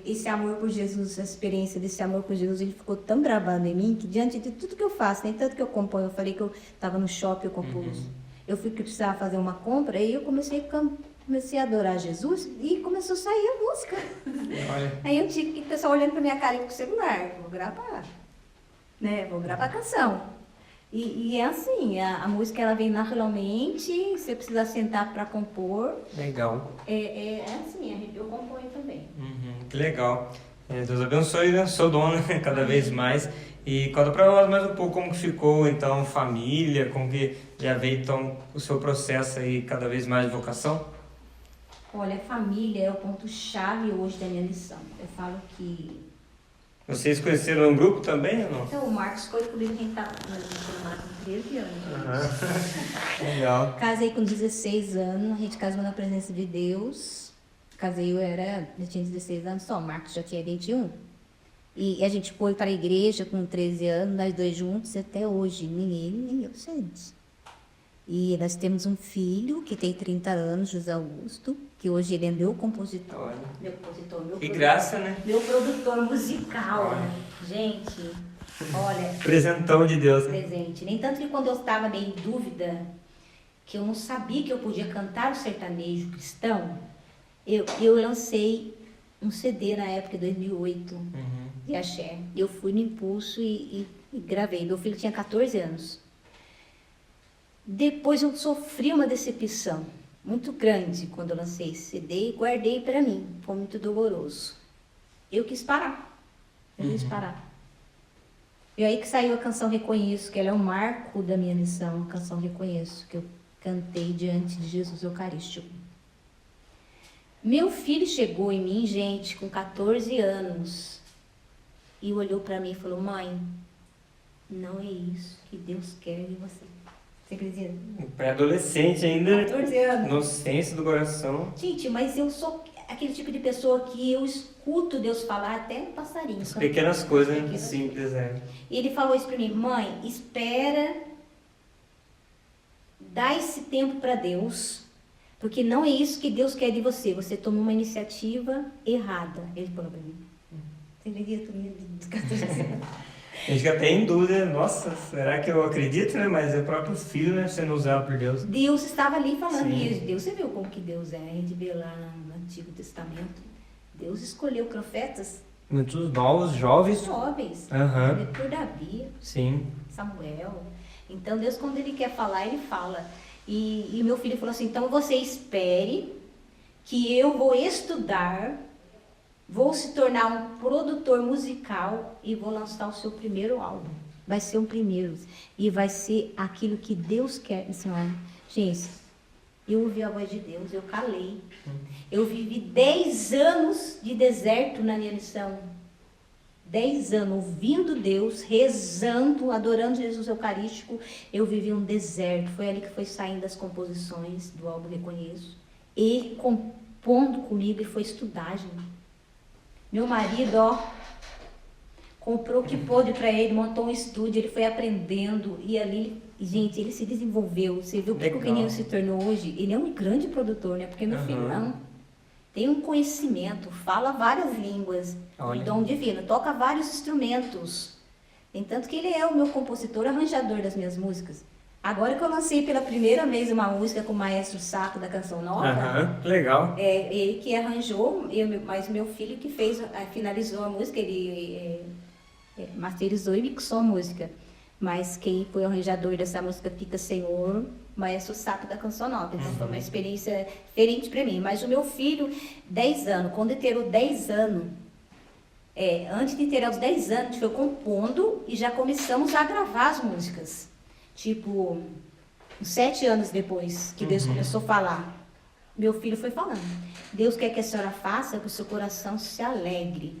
Esse amor por Jesus, essa experiência desse amor por Jesus, ele ficou tão gravado em mim que diante de tudo que eu faço, nem tanto que eu componho, eu falei que eu estava no shopping, eu compus. Eu fui que precisava fazer uma compra e eu comecei a adorar Jesus e começou a sair a música. Olha. Aí eu tive que o pessoal olhando para minha cara com o celular, vou gravar, né? Vou gravar a canção. E é assim, a música ela vem naturalmente, você precisa sentar para compor. Legal. É assim, eu componho também. Que legal. Deus abençoe, né? Sou dona cada vez mais. E conta pra nós mais um pouco como que ficou, então, família, como que já veio, então, o seu processo aí cada vez mais de vocação? Olha, família é o ponto-chave hoje da minha lição. Eu falo que... Vocês conheceram um grupo também ou não? Então, o Marcos foi comigo, a gente estava com 13 anos. Legal. Casei com 16 anos, a gente casou na presença de Deus. Casei, eu tinha 16 anos só, o Marcos já tinha 21. E a gente foi para a igreja com 13 anos, nós dois juntos até hoje, nem ele nem eu, gente. E nós temos um filho que tem 30 anos, José Augusto. que hoje ele é meu compositor. Olha. Meu compositor, meu Que produtor, graça, né? meu produtor musical. Olha. Gente, olha, Presentão de Deus, né? presente. Nem tanto que quando eu estava meio em dúvida, que eu não sabia que eu podia cantar o sertanejo cristão, eu lancei um CD na época, de 2008, de axé. Eu fui no impulso e gravei. Meu filho tinha 14 anos. Depois eu sofri uma decepção muito grande quando eu lancei esse CD e guardei para mim. Foi muito doloroso. Eu quis parar. Eu quis parar. E aí que saiu a canção Reconheço, que ela é um marco da minha missão, a canção Reconheço, que eu cantei diante de Jesus Eucarístico. Meu filho chegou em mim, gente, com 14 anos, e olhou para mim e falou: mãe, não é isso que Deus quer de você. Você acredita? Pré-adolescente ainda, 14 anos. inocência do coração. Gente, mas eu sou aquele tipo de pessoa que eu escuto Deus falar até no passarinho. As pequenas coisas, né? Pequenas Simples, E ele falou isso para mim: mãe, espera, dá esse tempo para Deus, porque não é isso que Deus quer de você. Você tomou uma iniciativa errada. Ele falou para mim. Você acredita? A gente fica até em dúvida, nossa, será que eu acredito, né? Mas é o próprio filho, né? Sendo usado por Deus. Deus estava ali falando. Sim. E Deus, você viu como que Deus é? A gente vê lá no Antigo Testamento. Deus escolheu profetas Muitos novos, jovens. jovens. Aham. Por Davi, Sim. Samuel. Então Deus, quando ele quer falar, ele fala. E meu filho falou assim: então você espere que eu vou estudar, vou se tornar um produtor musical e vou lançar o seu primeiro álbum. Vai ser um primeiro. E vai ser aquilo que Deus quer. Senhora, gente, eu ouvi a voz de Deus, eu calei. Eu vivi 10 anos de deserto na minha missão. 10 anos ouvindo Deus, rezando, adorando Jesus Eucarístico. Eu vivi um deserto. Foi ali que foi saindo as composições do álbum Reconheço. E compondo comigo, e foi estudar, gente. Meu marido, ó, comprou o que pôde para ele, montou um estúdio, ele foi aprendendo. E ali, gente, ele se desenvolveu. Você viu o que o menino se tornou hoje? Ele é um grande produtor, né? Porque meu filho não. Tem um conhecimento, fala várias línguas, um dom divino, toca vários instrumentos. Tem tanto que ele é o meu compositor, arranjador das minhas músicas. Agora que eu lancei pela primeira vez uma música com o maestro Saco da Canção Nova, legal. é ele que arranjou, mas meu filho que fez, finalizou a música, ele masterizou e mixou a música. Mas quem foi o arranjador dessa música Fica Senhor, maestro Saco da Canção Nova. Então foi uma experiência diferente para mim. Mas o meu filho, 10 anos, quando ele terou 10 anos, antes de ter os 10 anos, a gente foi compondo e já começamos a gravar as músicas. Tipo, 7 anos depois que Deus começou a falar, meu filho foi falando: Deus quer que a senhora faça que o seu coração se alegre.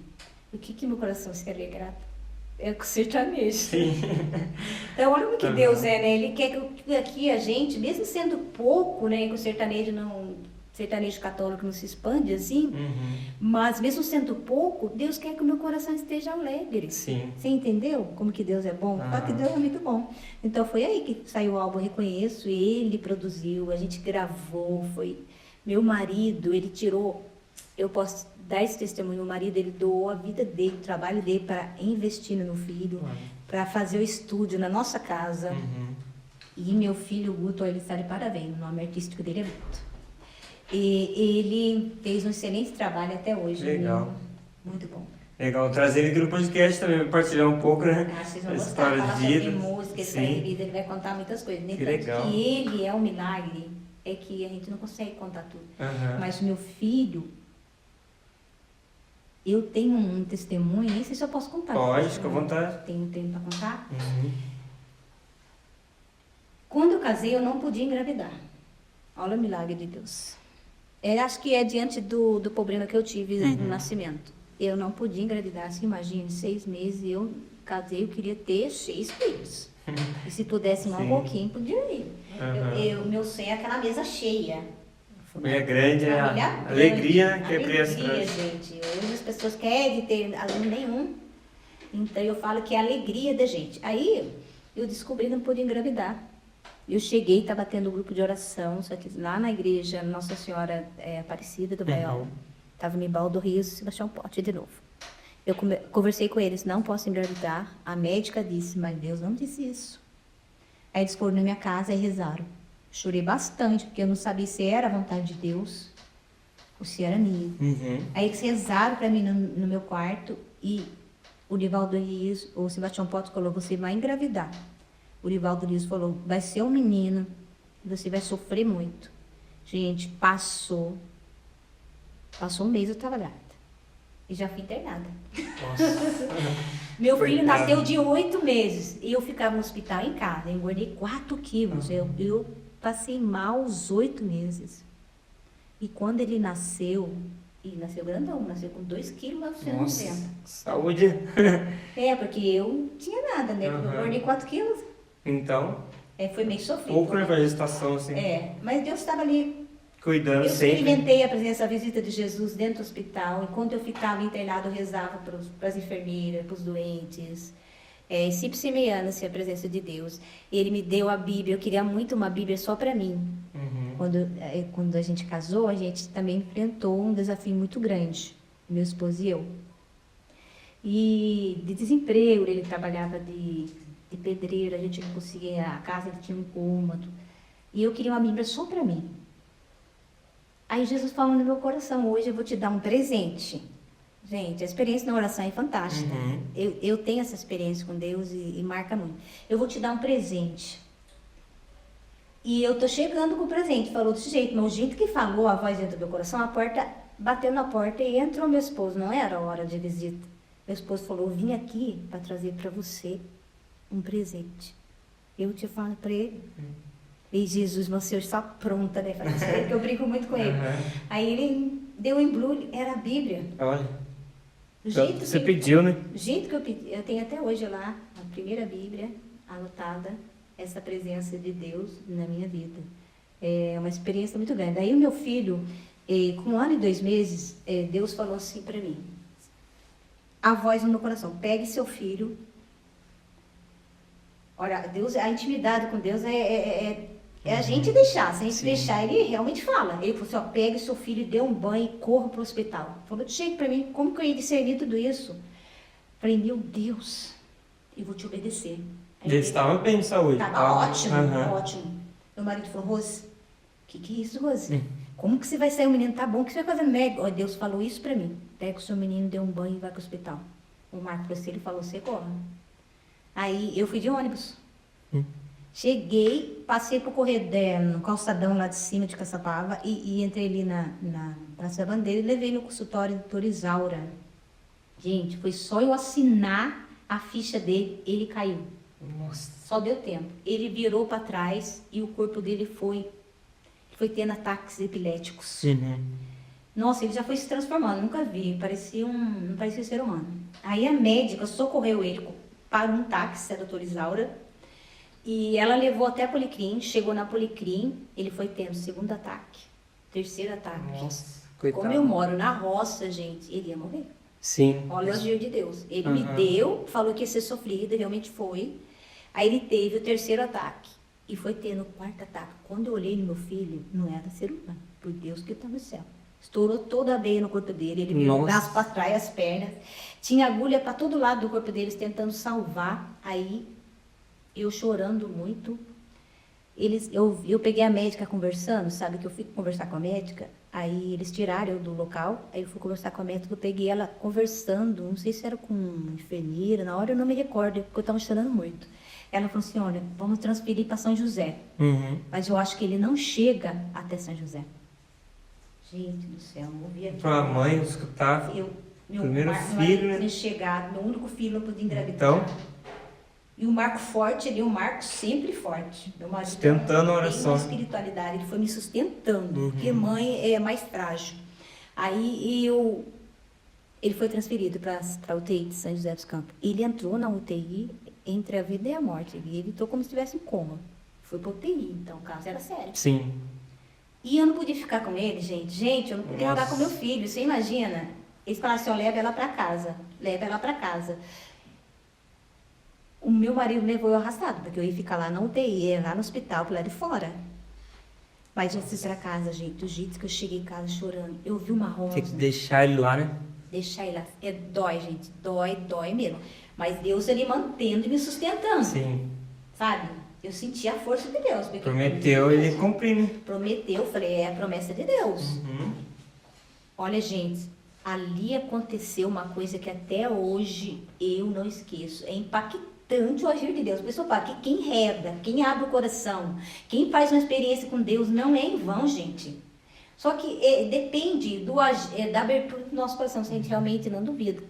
O que meu coração se alegra? É com o sertanejo. Sim. Então, olha o que Deus é, né? Ele quer que aqui a gente, mesmo sendo pouco, né? Que o sertanejo católico não se expande assim, mas mesmo sendo pouco, Deus quer que o meu coração esteja alegre. Sim. Você entendeu como que Deus é bom? Só que Deus é muito bom. Então foi aí que saiu o álbum Reconheço, ele produziu, a gente gravou, foi... Meu marido, ele tirou... Eu posso dar esse testemunho, meu marido, ele doou a vida dele, o trabalho dele para investir no meu filho, para fazer o estúdio na nossa casa. E meu filho, Guto, ele está de parabéns, o nome artístico dele é Guto. E ele fez um excelente trabalho até hoje. Legal. Muito bom. Legal, trazer ele aqui no podcast também, partilhar um pouco, né? Vocês vão A gostar, história falar de vida. sobre música, história de vida, ele vai contar muitas coisas. Que legal. Que ele é um milagre, é que a gente não consegue contar tudo. Mas meu filho, eu tenho um testemunho, nem sei se eu posso contar. Pode, fica à vontade. Tenho tempo para contar? Quando eu casei, eu não podia engravidar. Olha o milagre de Deus. Acho que é diante do problema que eu tive no nascimento. Eu não podia engravidar. Você imagina, 6 meses eu casei, eu queria ter 6 filhos. E se pudesse um pouquinho, podia ir. Meu sonho é aquela mesa cheia. Família grande, é a alegria que a criança traz. Gente. Hoje as pessoas querem ter aluno nenhum. Então eu falo que é a alegria da gente. Aí eu descobri que não podia engravidar. Eu cheguei, estava tendo um grupo de oração, só que lá na igreja Nossa Senhora Aparecida do Baial, estava Nibaldo Rios e Sebastião Pote de novo. Eu conversei com eles, não posso engravidar. A médica disse, mas Deus não disse isso. Aí eles foram na minha casa e rezaram. Chorei bastante, porque eu não sabia se era a vontade de Deus ou se era minha. Aí eles rezaram para mim no meu quarto e o Nibaldo Rios, o Sebastião Pote falou, você vai engravidar. O Nibaldo Rios falou, vai ser um menino, você vai sofrer muito. Gente, passou um mês eu estava grávida. E já fui internada. Nossa. Meu filho nasceu de 8 meses. E eu ficava no hospital em casa. Eu engordei 4 quilos. Eu passei mal os 8 meses. E quando ele nasceu, e nasceu grandão, nasceu com 2,9 kg. Nossa, saúde. Porque eu não tinha nada, né? Eu engordei 4 quilos. Então, foi meio sofrido. pouco na gestação, assim. Mas Deus estava ali. Cuidando Eu sempre. experimentei a presença, a visita de Jesus dentro do hospital. Enquanto eu ficava internada, eu rezava para as enfermeiras, para os doentes. Sempre semeando-se a presença de Deus. Ele me deu a Bíblia. Eu queria muito uma Bíblia só para mim. Quando a gente casou, a gente também enfrentou um desafio muito grande, meu esposo e eu. E de desemprego, ele trabalhava de pedreiro, a gente não conseguia, a casa ele tinha um cômodo. E eu queria uma Bíblia só para mim. Aí Jesus falou no meu coração, hoje eu vou te dar um presente. Gente, a experiência na oração é fantástica. Eu tenho essa experiência com Deus e marca muito. Eu vou te dar um presente. E eu tô chegando com o presente. Falou desse jeito, mas o jeito que falou a voz dentro do meu coração, a porta, bateu na porta e entrou meu esposo. Não era hora de visita. Meu esposo falou, eu vim aqui para trazer para você um presente. Eu te falo para ele. E Jesus, meu Senhor, está pronta, né? Falei, isso aí que eu brinco muito com ele. Aí ele deu um embrulho, era a Bíblia. Olha. Do jeito Você pediu, né? Do jeito que eu pedi. Eu tenho até hoje lá, a primeira Bíblia, anotada, essa presença de Deus na minha vida. É uma experiência muito grande. Aí o meu filho, com 1 ano e 2 meses, Deus falou assim para mim. A voz no meu coração, pegue seu filho. Olha, Deus, a intimidade com Deus é a gente deixar. Se a gente deixar, ele realmente fala. Ele falou assim, ó, pegue seu filho, dê um banho e corra para o hospital. Falou de jeito para mim, como que eu ia discernir tudo isso? Falei, meu Deus, eu vou te obedecer. Ele estava bem de saúde. Estava ótimo, ótimo. Meu marido falou, Rose, o que é isso, Rose? Como que você vai sair? O menino tá bom, o que você vai fazer no médico? Deus falou isso para mim. Pega o seu menino, dê um banho e vai para o hospital. O Marco falou assim, ele falou, você corre. Aí eu fui de ônibus. Cheguei, passei pro corredor, no calçadão lá de cima de Caçapava e entrei ali na Praça da Bandeira e levei no consultório do Dr. Isaura. Gente, foi só eu assinar a ficha dele, ele caiu. Nossa. Só deu tempo. Ele virou para trás e o corpo dele foi tendo ataques epiléticos. Nossa, ele já foi se transformando, nunca vi, não parecia um ser humano. Aí a médica socorreu ele para um táxi, a doutora Isaura, e ela levou até a Policrim, chegou na Policrim, ele foi tendo 2º ataque, 3º ataque. Nossa, coitado. Como eu moro na roça, gente, ele ia morrer. Sim. Olha o agir de Deus. Ele me deu, falou que ia ser sofrido, realmente foi. Aí ele teve o 3º ataque. E foi tendo o 4º ataque. Quando eu olhei no meu filho, não era ser humano. Por Deus que está no céu. Estourou toda a veia no corpo dele. Ele virou o braço para trás, as pernas. Tinha agulha para todo lado do corpo deles, tentando salvar. Aí, eu chorando muito. Eu peguei a médica conversando, sabe? Que eu fui conversar com a médica. Aí eles tiraram eu do local. Aí eu fui conversar com a médica. Eu peguei ela conversando. Não sei se era com uma enfermeira. Na hora eu não me recordo, porque eu estava chorando muito. Ela falou assim, olha, vamos transferir para São José. Mas eu acho que ele não chega até São José. Gente do céu, não ouvi aqui. Para a mãe escutar. Meu primeiro filho, né? tinha chegado, meu único filho, não podia engravidar. Então, e o Marco forte ali, o Marco sempre forte. Meu marido sustentando a oração. tem uma espiritualidade, ele foi me sustentando, porque mãe é mais frágil. Aí ele foi transferido para a UTI de São José dos Campos. Ele entrou na UTI entre a vida e a morte. Ele entrou como se estivesse em coma. Foi para UTI, então o caso era sério. Sim. E eu não podia ficar com ele, gente. Gente, eu não podia andar com meu filho. Você imagina? Eles falaram assim, ó, leva ela para casa. Leva ela para casa. O meu marido levou eu arrastado, porque eu ia ficar lá na UTI, lá no hospital, lá de fora. Mas eu fui pra casa, gente. O jeito que eu cheguei em casa chorando, eu vi uma rosa. Tem que deixar ele lá, né? Deixar ele lá. Dói, gente. Dói mesmo. Mas Deus, ele mantendo e me sustentando. Sim. Sabe? Eu senti a força de Deus. Prometeu, ele cumpriu, né? Prometeu, falei, é a promessa de Deus. Uhum. Olha, gente, ali aconteceu uma coisa que até hoje eu não esqueço. É impactante o agir de Deus. A pessoa fala que quem reza, quem abre o coração, quem faz uma experiência com Deus não é em vão, gente. Só que depende da abertura do nosso coração, se a gente realmente não duvida.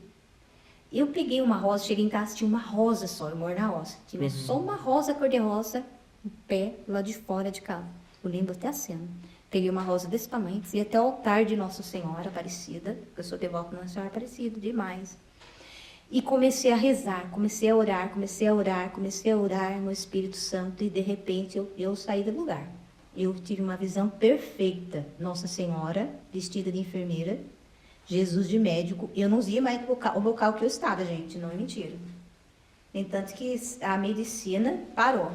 Eu peguei uma rosa, cheguei em casa, tinha uma rosa só, eu moro na roça. Tinha só uma rosa cor-de-rosa, em pé, lá de fora de casa. Eu lembro até a cena. Peguei uma rosa desse tamanho, fui até o altar de Nossa Senhora Aparecida, eu sou devota de Nossa Senhora Aparecida, demais. E comecei a rezar, comecei a orar no Espírito Santo, e de repente eu saí do lugar. Eu tive uma visão perfeita, Nossa Senhora, vestida de enfermeira, Jesus de médico. Eu não via mais o local que eu estava, gente, não é mentira. No entanto que a medicina parou.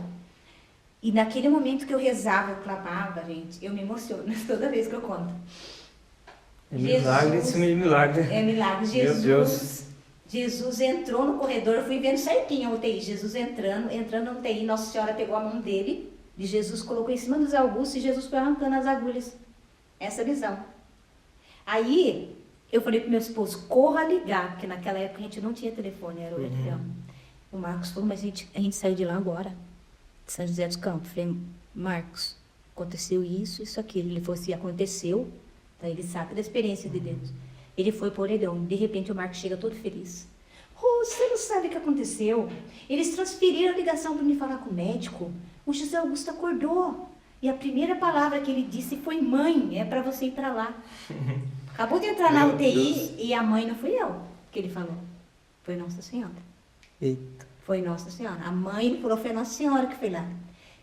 E naquele momento que eu rezava, eu clamava, gente, eu me emociono toda vez que eu conto. É milagre em cima de milagre. É milagre. Jesus entrou no corredor, eu fui vendo certinho a UTI. Jesus entrando na UTI, Nossa Senhora pegou a mão dele, de Jesus colocou em cima dos Augustos e Jesus foi arrancando as agulhas. Essa visão. Aí, eu falei pro meu esposo, corra ligar, porque naquela época a gente não tinha telefone, era o orelhão. O Marcos falou, mas a gente saiu de lá agora, de São José dos Campos. Eu falei, Marcos, aconteceu isso, aquilo. Ele falou assim, aconteceu, então ele sabe da experiência de Deus. Ele foi pro orelhão, de repente o Marcos chega todo feliz. Você não sabe o que aconteceu? Eles transferiram a ligação para me falar com o médico. O José Augusto acordou. E a primeira palavra que ele disse foi, mãe, é para você ir para lá. Acabou de entrar na UTI e a mãe não fui eu que ele falou. Foi Nossa Senhora. Eita. Foi Nossa Senhora. A mãe, ele falou, foi Nossa Senhora que foi lá.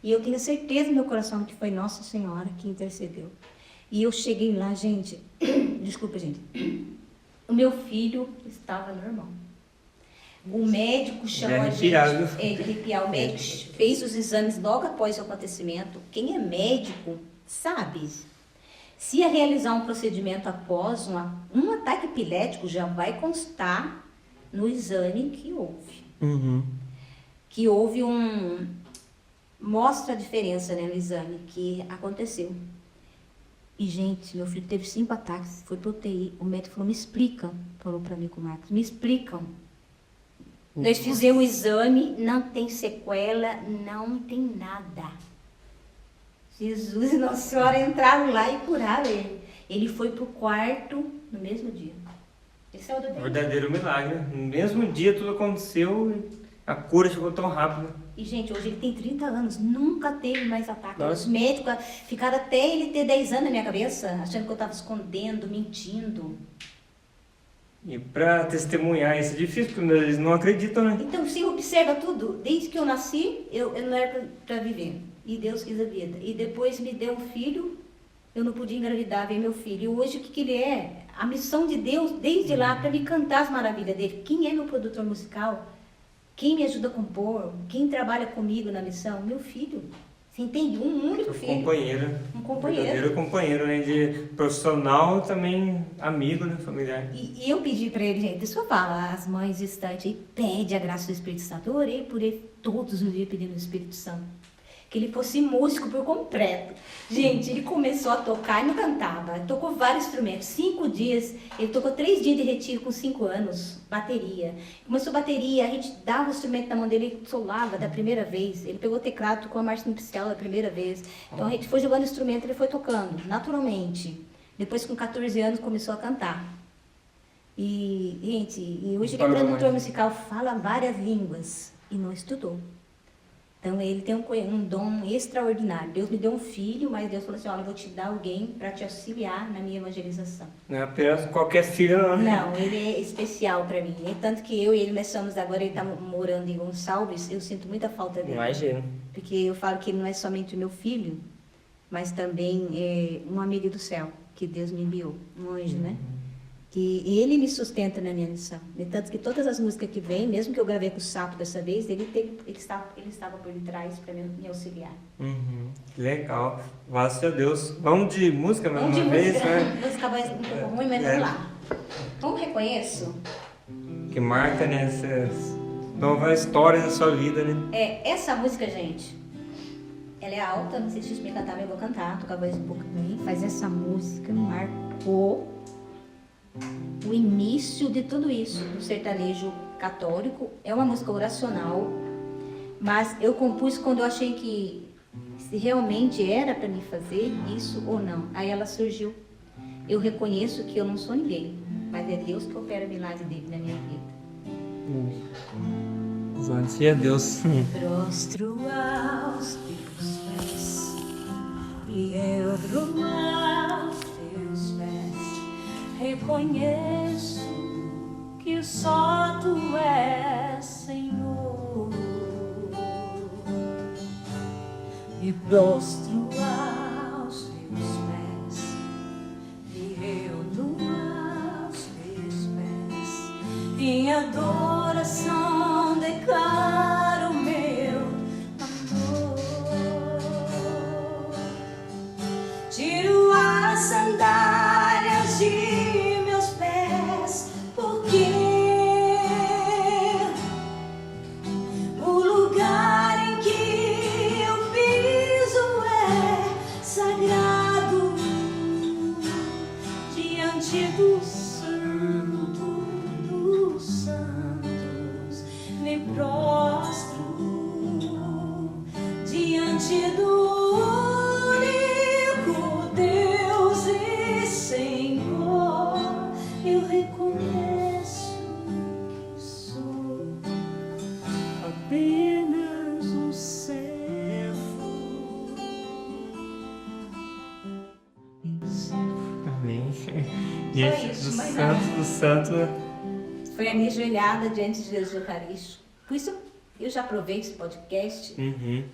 E eu tenho certeza no meu coração que foi Nossa Senhora que intercedeu. E eu cheguei lá, gente, desculpa, gente. O meu filho estava normal. O médico chamou a gente. O médico fez os exames logo após o acontecimento. Quem é médico sabe. Se ia realizar um procedimento após um ataque epilético, já vai constar no exame que houve. Que houve mostra a diferença, né, no exame que aconteceu. E, gente, meu filho teve 5 ataques, foi pro UTI. O médico falou, me explicam. Falou para mim com o Marcos, me explicam. Nós fizemos o exame, não tem sequela, não tem nada. Jesus e Nossa Senhora entraram lá e curaram ele. Ele foi pro quarto no mesmo dia. Esse é o verdadeiro milagre. No mesmo dia tudo aconteceu, a cura chegou tão rápido. E, gente, hoje ele tem 30 anos, nunca teve mais ataque. Os médicos ficaram até ele ter 10 anos na minha cabeça, achando que eu estava escondendo, mentindo. E para testemunhar isso é difícil, porque eles não acreditam, né? Então, você observa tudo. Desde que eu nasci, eu não era para viver. E Deus quis a vida. E depois me deu um filho, eu não podia engravidar, veio meu filho. E hoje, o que ele é? A missão de Deus, desde lá, para me cantar as maravilhas dele. Quem é meu produtor musical? Quem me ajuda a compor? Quem trabalha comigo na missão? Meu filho. Você entende? Um único filho. Companheiro. Um companheiro. Verdadeiro companheiro, né? De profissional também amigo, né? Familiar. E eu pedi para ele, gente, deixa eu falar, as mães distantes aí, pede a graça do Espírito Santo. Eu orei por ele todos os dias pedindo o Espírito Santo. Que ele fosse músico por completo. Gente, ele começou a tocar e não cantava. Tocou vários instrumentos. 5 dias, ele tocou 3 dias de retiro com 5 anos, bateria. Começou bateria, a gente dava o instrumento na mão dele, ele solava da primeira vez. Ele pegou o teclado com a marcha nupcial da primeira vez. Então a gente foi jogando instrumento, ele foi tocando, naturalmente. Depois, com 14 anos, começou a cantar. E, gente, hoje ele é produtor musical, fala várias línguas e não estudou. Então, ele tem um dom extraordinário. Deus me deu um filho, mas Deus falou assim, olha, eu vou te dar alguém para te auxiliar na minha evangelização. Não é apenas qualquer filho, não. Não, ele é especial para mim. Tanto que eu e ele, nós somos agora, ele está morando em Gonçalves, eu sinto muita falta dele. Imagino. Porque eu falo que ele não é somente o meu filho, mas também é um amigo do céu, que Deus me enviou, um anjo, né? que ele me sustenta na minha missão. De tanto que todas as músicas que vêm, mesmo que eu gravei com o Sapo dessa vez, ele estava por detrás para me auxiliar. Uhum. Legal. Graças a Deus. Vamos de música mais Vamos uma de vez, música. né? Música mais um pouco ruim, mas vamos lá. Como reconheço? Que marca, né, essa nova história na sua vida, né? Essa música, gente, ela é alta, não sei se me cantar, mas eu vou cantar, tocar a voz um pouco bem. Mas essa música marcou o início de tudo isso, do sertanejo católico. É uma música oracional, mas eu compus quando eu achei que se realmente era para mim fazer isso ou não. Aí ela surgiu. Eu reconheço que eu não sou ninguém, mas é Deus que opera o milagre dele na minha vida. Glória a Deus. Prostro aos teus pés e eu durmo aos teus pés. Reconheço que só tu és Senhor. E prostro aos teus pés e eu durmo aos teus pés. Em adoração declaro meu amor. Tiro as sandálias de meus pés, porque o lugar em que eu piso é sagrado diante do Santo dos Santos. Me prostro diante do único Deus e Senhor. Eu reconheço que sou apenas um servo. Amém. Só Diante isso, do mais santo, nada. do santo. Foi a minha ajoelhada diante de Jesus Eucarístico. Por isso, eu já aproveito esse podcast Uhum.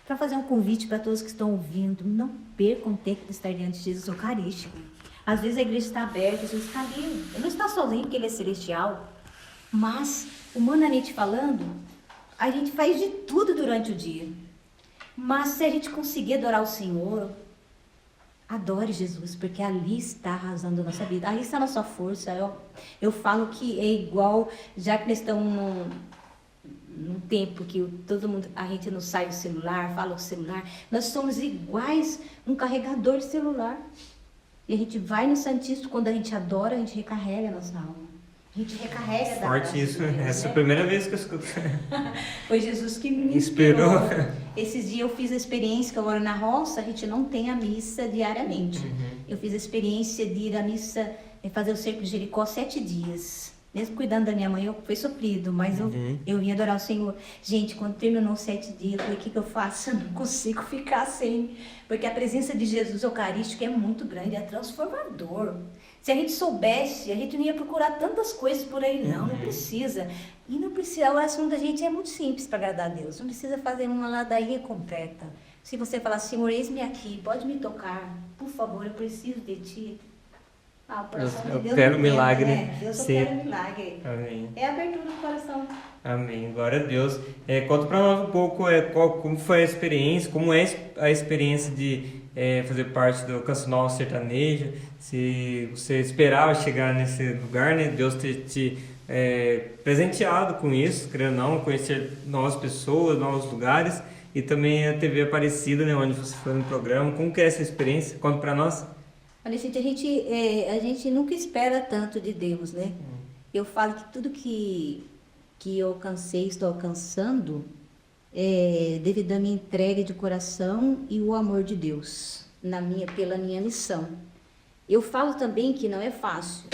para fazer um convite para todos que estão ouvindo. Não percam o tempo de estar diante de Jesus Eucarístico. Às vezes a igreja está aberta, Jesus está ali. Ele não está sozinho porque ele é celestial. Mas, humanamente falando, a gente faz de tudo durante o dia. Mas se a gente conseguir adorar o Senhor, adore Jesus, porque ali está arrasando a nossa vida. Ali está a nossa força. Eu falo que é igual, já que nós estamos num tempo que todo mundo, a gente não sai do celular, fala o celular, nós somos iguais um carregador de celular. E a gente vai no Santíssimo, quando a gente adora, a gente recarrega a nossa alma. A gente recarrega da Forte graça isso, de Deus, essa é a né? primeira vez que eu escuto. Foi Jesus que me Inspirou. Esses dias eu fiz a experiência, que eu moro na roça, a gente não tem a missa diariamente. Eu fiz a experiência de ir à missa, fazer o cerco de Jericó 7 dias. Mesmo cuidando da minha mãe, foi sofrido, mas eu vim adorar o Senhor. Gente, quando terminou os 7 dias, eu falei, o que eu faço? Eu não consigo ficar sem. Porque a presença de Jesus Eucarístico é muito grande, é transformador. Se a gente soubesse, a gente não ia procurar tantas coisas por aí, não precisa. E não precisa, a oração da gente é muito simples para agradar a Deus. Não precisa fazer uma ladainha completa. Se você falar, Senhor, eis-me aqui, pode me tocar, por favor, eu preciso de Ti. Ah, o coração de Eu Deus quero não milagre, quer, né? Deus só Sim. quer milagre. Amém. É a abertura do coração. Amém. Glória a Deus. Conta para nós um pouco como foi a experiência, como é a experiência de fazer parte do Cancional Sertanejo, se você esperava chegar nesse lugar, né? Deus ter te presenteado com isso, querendo ou não, conhecer novas pessoas, novos lugares, e também a TV Aparecida, né? Onde você foi no programa. Como que é essa experiência? Conta para nós. Olha, gente, a gente nunca espera tanto de Deus, né? Eu falo que tudo que eu alcancei, estou alcançando, devido à minha entrega de coração e o amor de Deus pela minha missão. Eu falo também que não é fácil.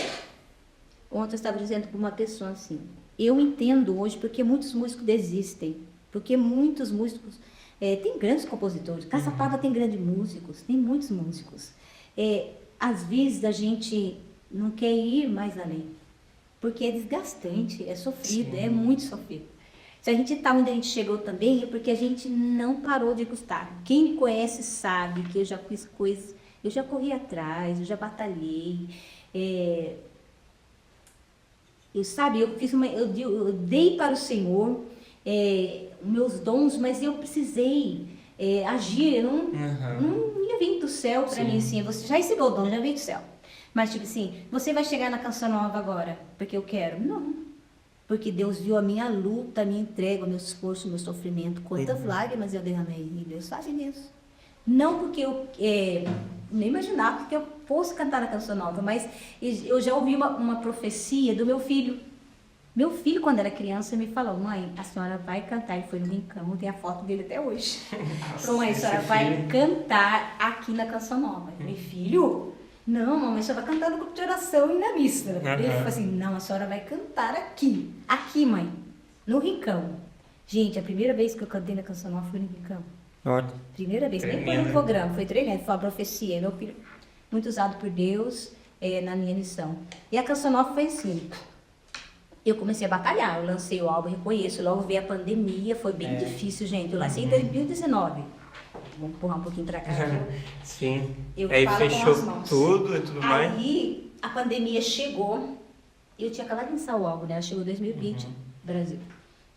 Ontem eu estava dizendo para uma pessoa assim, eu entendo hoje porque muitos músicos desistem, porque muitos músicos, tem grandes compositores, Caçapava tem grandes músicos, tem muitos músicos. Às vezes a gente não quer ir mais além, porque é desgastante, é sofrido, é muito sofrido. Se a gente está onde a gente chegou também, é porque a gente não parou de gostar. Quem me conhece sabe que eu já fiz coisas, eu já corri atrás, eu já batalhei, Eu dei para o Senhor meus dons, mas eu precisei agir. Não ia vir do céu para mim assim. Você já recebeu o dom, já veio do céu. Mas tipo assim, você vai chegar na Canção Nova agora, porque eu quero. Não. Porque Deus viu a minha luta, a minha entrega, o meu esforço, o meu sofrimento. Quantas lágrimas eu derramei. E Deus sabe disso. Não porque eu nem imaginava que eu fosse cantar na Canção Nova, mas eu já ouvi uma profecia do meu filho. Meu filho, quando era criança, me falou: mãe, a senhora vai cantar. Ele foi no Rincão, tem a foto dele até hoje. Falou: mãe, a senhora vai cantar aqui na Canção Nova. Eu falei: filho, não, mamãe, a senhora vai cantar no grupo de oração e na missa. Ele falou assim: não, a senhora vai cantar aqui. Aqui, mãe, no Rincão. Gente, a primeira vez que eu cantei na Canção Nova foi no Rincão. Olha. Primeira vez, nem foi no programa, foi treinado, foi uma profecia. Meu filho, muito usado por Deus na minha missão. E a Canção Nova foi assim. Eu comecei a batalhar, eu lancei o álbum, reconheço, logo veio a pandemia, foi bem difícil, gente. Eu lancei em 2019. Vamos empurrar um pouquinho pra cá. Sim. Eu Aí falo fechou com as mãos. tudo e tudo mais. Aí a pandemia chegou, eu tinha acabado de lançar o álbum, né? Chegou 2020, Brasil.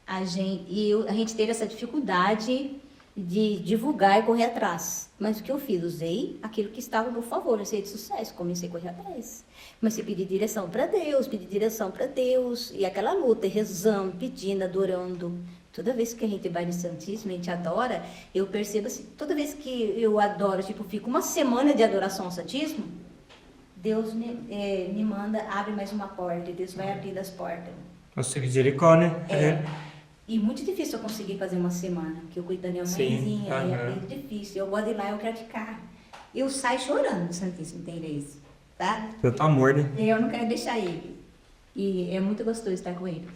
A gente teve essa dificuldade de divulgar e correr atrás. Mas o que eu fiz? Usei aquilo que estava a meu favor, eu sei de sucesso, comecei a correr atrás. Comecei a pedir direção para Deus, e aquela luta, rezando, pedindo, adorando. Toda vez que a gente vai no Santíssimo, a gente adora, eu percebo assim, toda vez que eu adoro, tipo, fico uma semana de adoração ao Santíssimo, Deus me manda, abre mais uma porta, e Deus vai abrindo as portas. Você que Jericó, né? E muito difícil eu conseguir fazer uma semana, porque eu cuido da minha mãezinha, é muito difícil. Eu gosto de ir lá, eu quero ficar. Eu saio chorando no Santíssimo, entende isso? Tá? Tanto amor, né? Eu não quero deixar ele. E é muito gostoso estar com ele.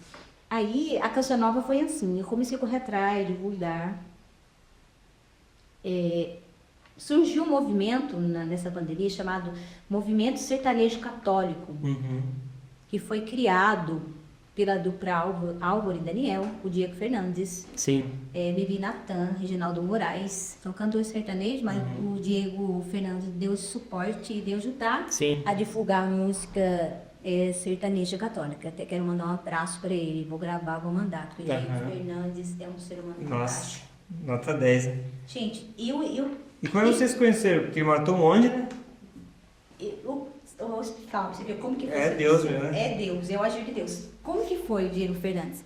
Aí, a Canção Nova foi assim, eu comecei a correr atrás, divulgar. Surgiu um movimento nessa pandemia chamado Movimento Sertanejo Católico, que foi criado pela dupla Álvaro e Daniel, o Diego Fernandes, Vivi Natan, Reginaldo Moraes, são cantores sertanejos, mas o Diego Fernandes deu suporte e deu ajudar a divulgar a música sertaneja católica. Até quero mandar um abraço para ele, vou gravar, vou mandar, porque o Diego Fernandes é um ser humano fantástico. Nota 10, né? Gente, E como vocês conheceram? Porque matou onde, né? Eu vou explicar pra você ver como que foi. É Deus mesmo, né? É Deus, é o agir de Deus. Como que foi o Diego Fernandes?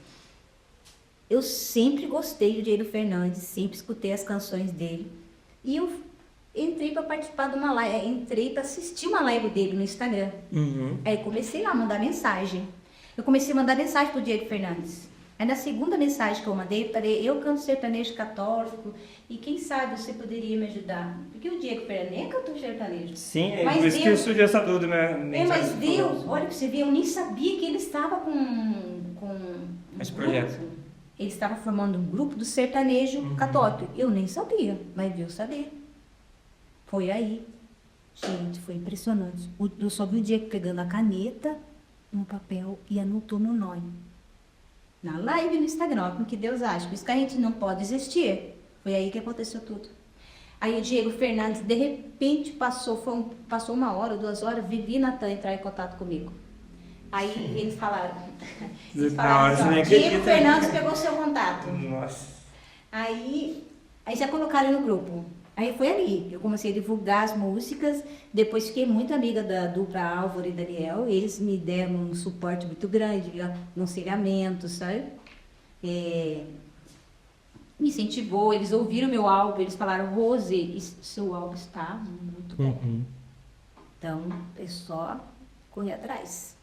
Eu sempre gostei do Diego Fernandes, sempre escutei as canções dele. E eu entrei para participar de uma live, entrei para assistir uma live dele no Instagram. Aí comecei lá a mandar mensagem. Eu comecei a mandar mensagem pro Diego Fernandes. Aí na segunda mensagem que eu mandei, eu falei: eu canto sertanejo católico e quem sabe você poderia me ajudar? Porque o Diego Fernandes nem cantou sertanejo. Sim, é por isso que surgiu essa dúvida, né? Mas Deus, olha pra você ver, eu nem sabia que ele estava com esse projeto. Ele estava formando um grupo do sertanejo católico. Eu nem sabia, mas Deus sabia. Foi aí. Gente, foi impressionante. Eu só vi o Diego pegando a caneta, um papel e anotou meu nome. Na live no Instagram, com que Deus acha. Por isso que a gente não pode existir. Foi aí que aconteceu tudo. Aí o Diego Fernandes, de repente, passou 1 hora, 2 horas, Vivi Natan entrar em contato comigo. Aí eles falaram assim, Diego Fernandes pegou seu contato. Nossa. Aí já colocaram no grupo. Aí foi ali, eu comecei a divulgar as músicas, depois fiquei muito amiga da dupla Álvaro e Daniel, eles me deram um suporte muito grande, aconselhamento, sabe? Me incentivou, eles ouviram meu álbum, eles falaram: Rose, seu álbum está muito bom. Então, é só correr atrás.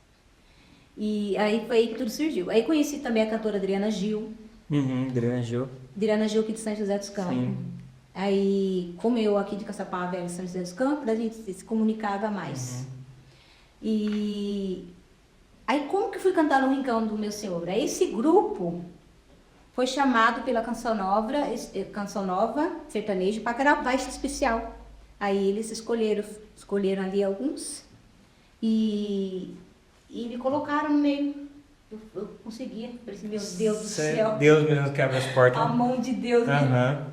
E aí foi aí que tudo surgiu. Aí conheci também a cantora Adriana Gil. Adriana Gil aqui de São José dos Campos. Aí, como eu aqui de Caçapava, em São José dos Campos, a gente se comunicava mais. E aí, como que fui cantar no Rincão do Meu Senhor? Aí, esse grupo foi chamado pela Canção Nova Sertanejo para gravar esse especial. Aí, eles escolheram ali alguns e me colocaram no meio. Eu conseguia. Falei: meu Deus do céu. Deus mesmo que abre as portas. A mão de Deus mesmo.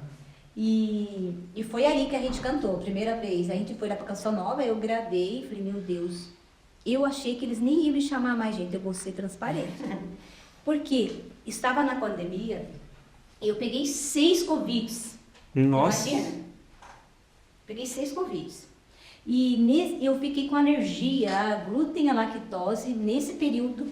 E foi aí que a gente cantou, primeira vez. A gente foi lá pra Canção Nova, eu gravei, falei: meu Deus. eu achei que eles nem iam me chamar mais, gente, eu vou ser transparente. Porque estava na pandemia, eu peguei 6 Covids. Nossa. Imagina? Peguei 6 Covids. E eu fiquei com alergia a glúten, a lactose, nesse período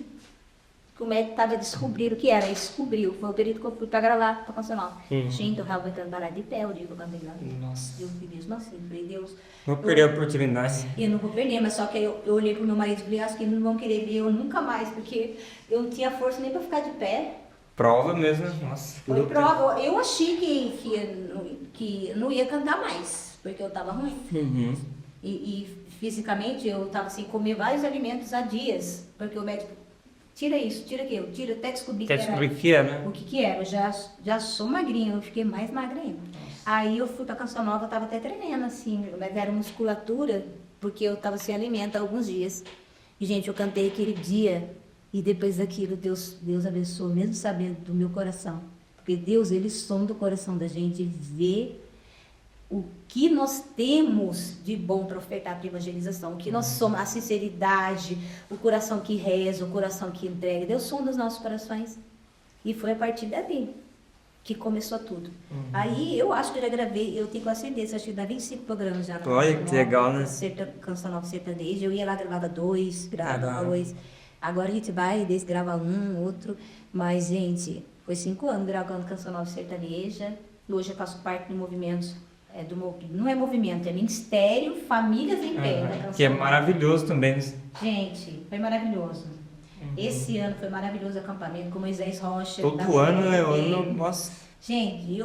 que o médico estava descobrindo o que era. Ele descobriu. Foi o período que eu fui para gravar, para cancelar. Gente, eu realmente não parar de pé o dia que eu cantei lá. Nossa. Eu fui mesmo assim, falei, Deus. Vou perder a oportunidade. Eu não vou perder, mas só que eu olhei pro meu marido e falei, acho que eles não vão querer ver eu nunca mais, porque eu não tinha força nem para ficar de pé. Prova mesmo, nossa. Foi prova. Eu achei que não ia cantar mais, porque eu estava ruim. E fisicamente eu estava sem comer vários alimentos há dias, porque o médico, tira isso, tira aquilo, tira, até descobrir Quer descobrir o que é, né? o que era. Eu já sou magrinha, eu fiquei mais magra ainda. Aí eu fui pra Canção Nova, eu tava até tremendo assim, mas era musculatura, porque eu tava sem alimento há alguns dias. E, gente, eu cantei aquele dia, e depois daquilo, Deus abençoou, mesmo sabendo do meu coração. Porque Deus, Ele sonda o coração da gente e vê o que nós temos de bom para ofertar para a evangelização, o que nós somos, a sinceridade, o coração que reza, o coração que entrega. Deus sonda os nossos corações. E foi a partir dali que começou tudo. Aí eu acho que eu já gravei, eu tenho quase certeza, acho que dá 25 programas já. Olha que legal, né? Canção Nova Sertaneja, eu ia lá, gravava 2, gravava 2. Agora a gente vai, grava um, outro. Mas, gente, foi 5 anos gravando Canção Nova Sertaneja. Hoje eu faço parte do movimento. Não é movimento, é Ministério Famílias em Pé. Da Canção Que é Nova. maravilhoso também. Gente, foi maravilhoso. Esse ano foi maravilhoso o acampamento com Moisés Rocha. Todo ano é ano, nossa, Gente,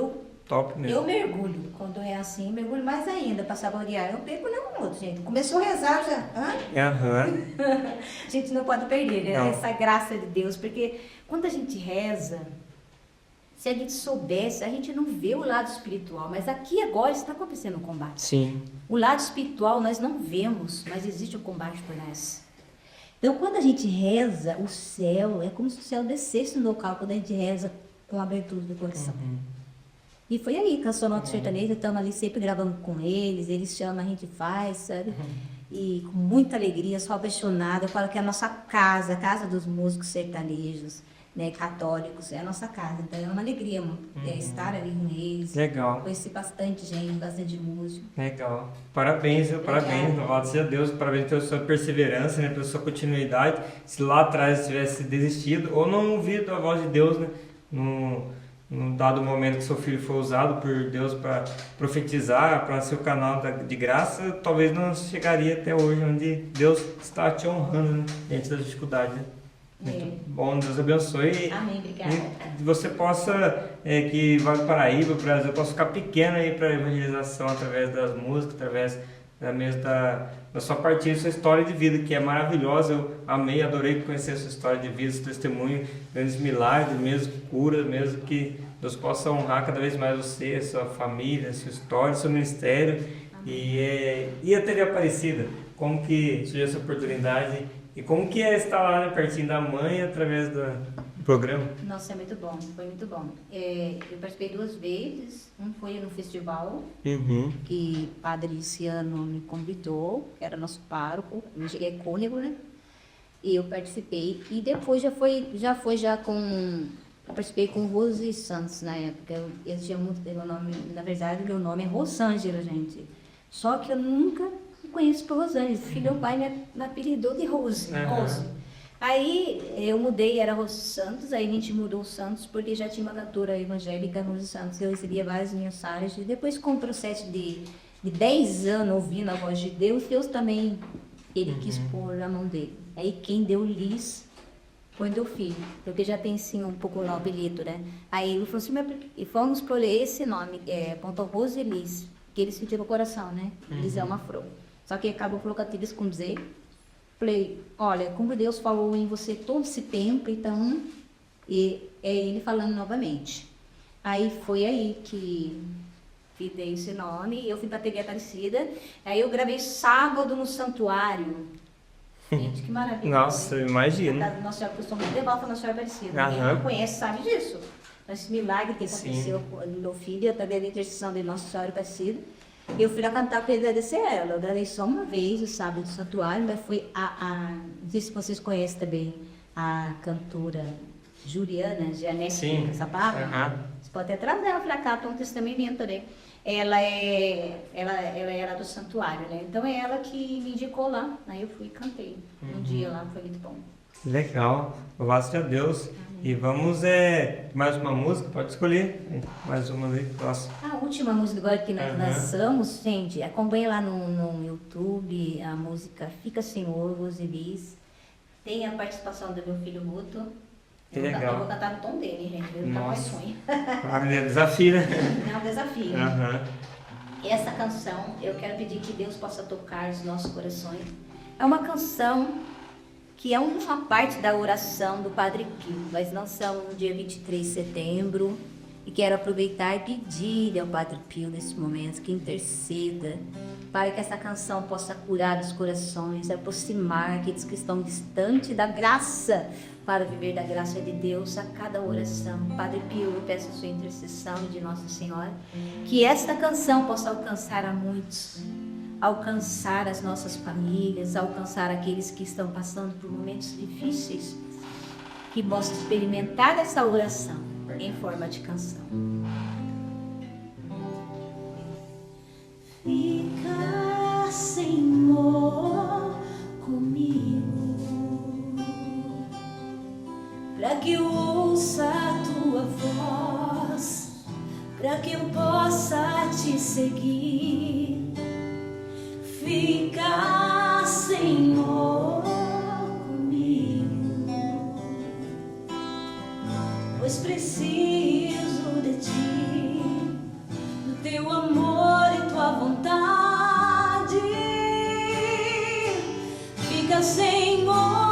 top mesmo. eu mergulho. Quando é assim, mergulho mais ainda para saborear. Eu perco nenhum outro, gente. Começou a rezar já. A gente não pode perder, né? Não. Essa graça de Deus. Porque quando a gente reza, se a gente soubesse, a gente não vê o lado espiritual. Mas aqui agora está acontecendo um combate. Sim. O lado espiritual nós não vemos, mas existe um combate por nós. Então, quando a gente reza, o céu, é como se o céu descesse no local, quando a gente reza com a abertura do coração. E foi aí, Canção Nova Sertaneja, estamos ali sempre gravando com eles chamam, a gente faz, sabe? E com muita alegria, sou apaixonada. Eu falo que é a nossa casa, a casa dos músicos sertanejos, né, católicos, é a nossa casa. Então, é uma alegria estar ali com eles. Legal. Conheci bastante gente, bastante músico. Legal. Parabéns, viu? Parabéns. Louvado seja Deus. Parabéns pela sua perseverança, né? Pela sua continuidade. Se lá atrás tivesse desistido ou não ouvido a voz de Deus, né? Num dado momento que seu filho foi usado por Deus para profetizar, para ser o canal de graça, talvez não chegaria até hoje, onde Deus está te honrando, né? Diante das dificuldades, né? Muito bom, Deus abençoe. Amém, obrigada. E você possa, que Vale do Paraíba, o Brasil, possa ficar pequeno aí para a evangelização através das músicas, através da sua partilha, sua história de vida, que é maravilhosa. Eu amei, adorei conhecer a sua história de vida, seu testemunho, grandes milagres, mesmo cura, mesmo que Deus possa honrar cada vez mais você, a sua família, a sua história, seu ministério. E a TV Aparecida, como que surgiu essa oportunidade? E como que é estar lá, né, pertinho da mãe, através do programa? Nossa, é muito bom, foi muito bom. Eu participei 2 vezes, um foi no festival, que o padre Luciano me convidou, que era nosso pároco, é cônego, né? E eu participei, e depois já participei com Rose Santos na época. Eu tinha muito, meu nome, na verdade, meu nome é Rosângela, gente. Só que eu nunca conheço por Rosângela, porque meu pai me apelidou de Rose. Rose. Aí eu mudei, era Rose Santos, aí a gente mudou Santos, porque já tinha uma cantora evangélica, Rose Santos, eu recebia várias mensagens, e depois com o processo de 10 anos ouvindo a voz de Deus, Deus também, ele quis pôr na mão dele. Aí quem deu Liz foi meu filho, porque já tem sim um pouco lá o apelido, né? Aí ele falou assim, e vamos escolher esse nome, ponto Rose Liz, que ele sentiu no coração, né? Liz é uma flor. Só que acabou colocando eles com Z. Falei, olha, como Deus falou em você todo esse tempo, então, e é ele falando novamente. Aí foi aí que dei esse nome, eu fui para a TV Aparecida, aí eu gravei sábado no santuário. Gente, que maravilha. Nossa, imagina. Nossa Senhora, eu sou muito devota Nossa Senhora Aparecida. Aham. Quem não conhece sabe disso. Esse milagre que aconteceu com o meu filho, através da intercessão de Nossa Senhora Aparecida. Eu fui lá cantar para agradecer ela. Eu gravei só uma vez, o Sábado do Santuário, mas foi não sei se vocês conhecem também a cantora Juliana Gianetti Zapata. Você pode até trazer ela para cá, para um testemunho também. Ela era do santuário, né? Então é ela que me indicou lá. Aí eu fui e cantei. Um dia lá, foi muito bom. Legal, louvado seja Deus. E vamos, mais uma música, pode escolher. Mais uma ali, próxima. A última música agora que nós lançamos, gente, acompanha lá no YouTube a música Fica Senhor, Rosilis. Tem a participação do meu filho Guto. Que legal. Eu vou cantar no tom dele, gente. Ele tá mais ruim. É desafio, né? É um desafio. Essa canção, eu quero pedir que Deus possa tocar os nossos corações. É uma canção que é uma parte da oração do Padre Pio. Nós lançamos no dia 23 de setembro e quero aproveitar e pedir ao Padre Pio nesse momento que interceda para que essa canção possa curar os corações, aproximar aqueles que estão distantes da graça, para viver da graça de Deus a cada oração. Padre Pio, eu peço a sua intercessão de Nossa Senhora, que esta canção possa alcançar a muitos, alcançar as nossas famílias, alcançar aqueles que estão passando por momentos difíceis, que possam experimentar essa oração em forma de canção. Fica, Senhor, comigo, para que eu ouça a tua voz, para que eu possa te seguir. Fica, Senhor, comigo, pois preciso de ti, do teu amor e tua vontade. Fica, Senhor,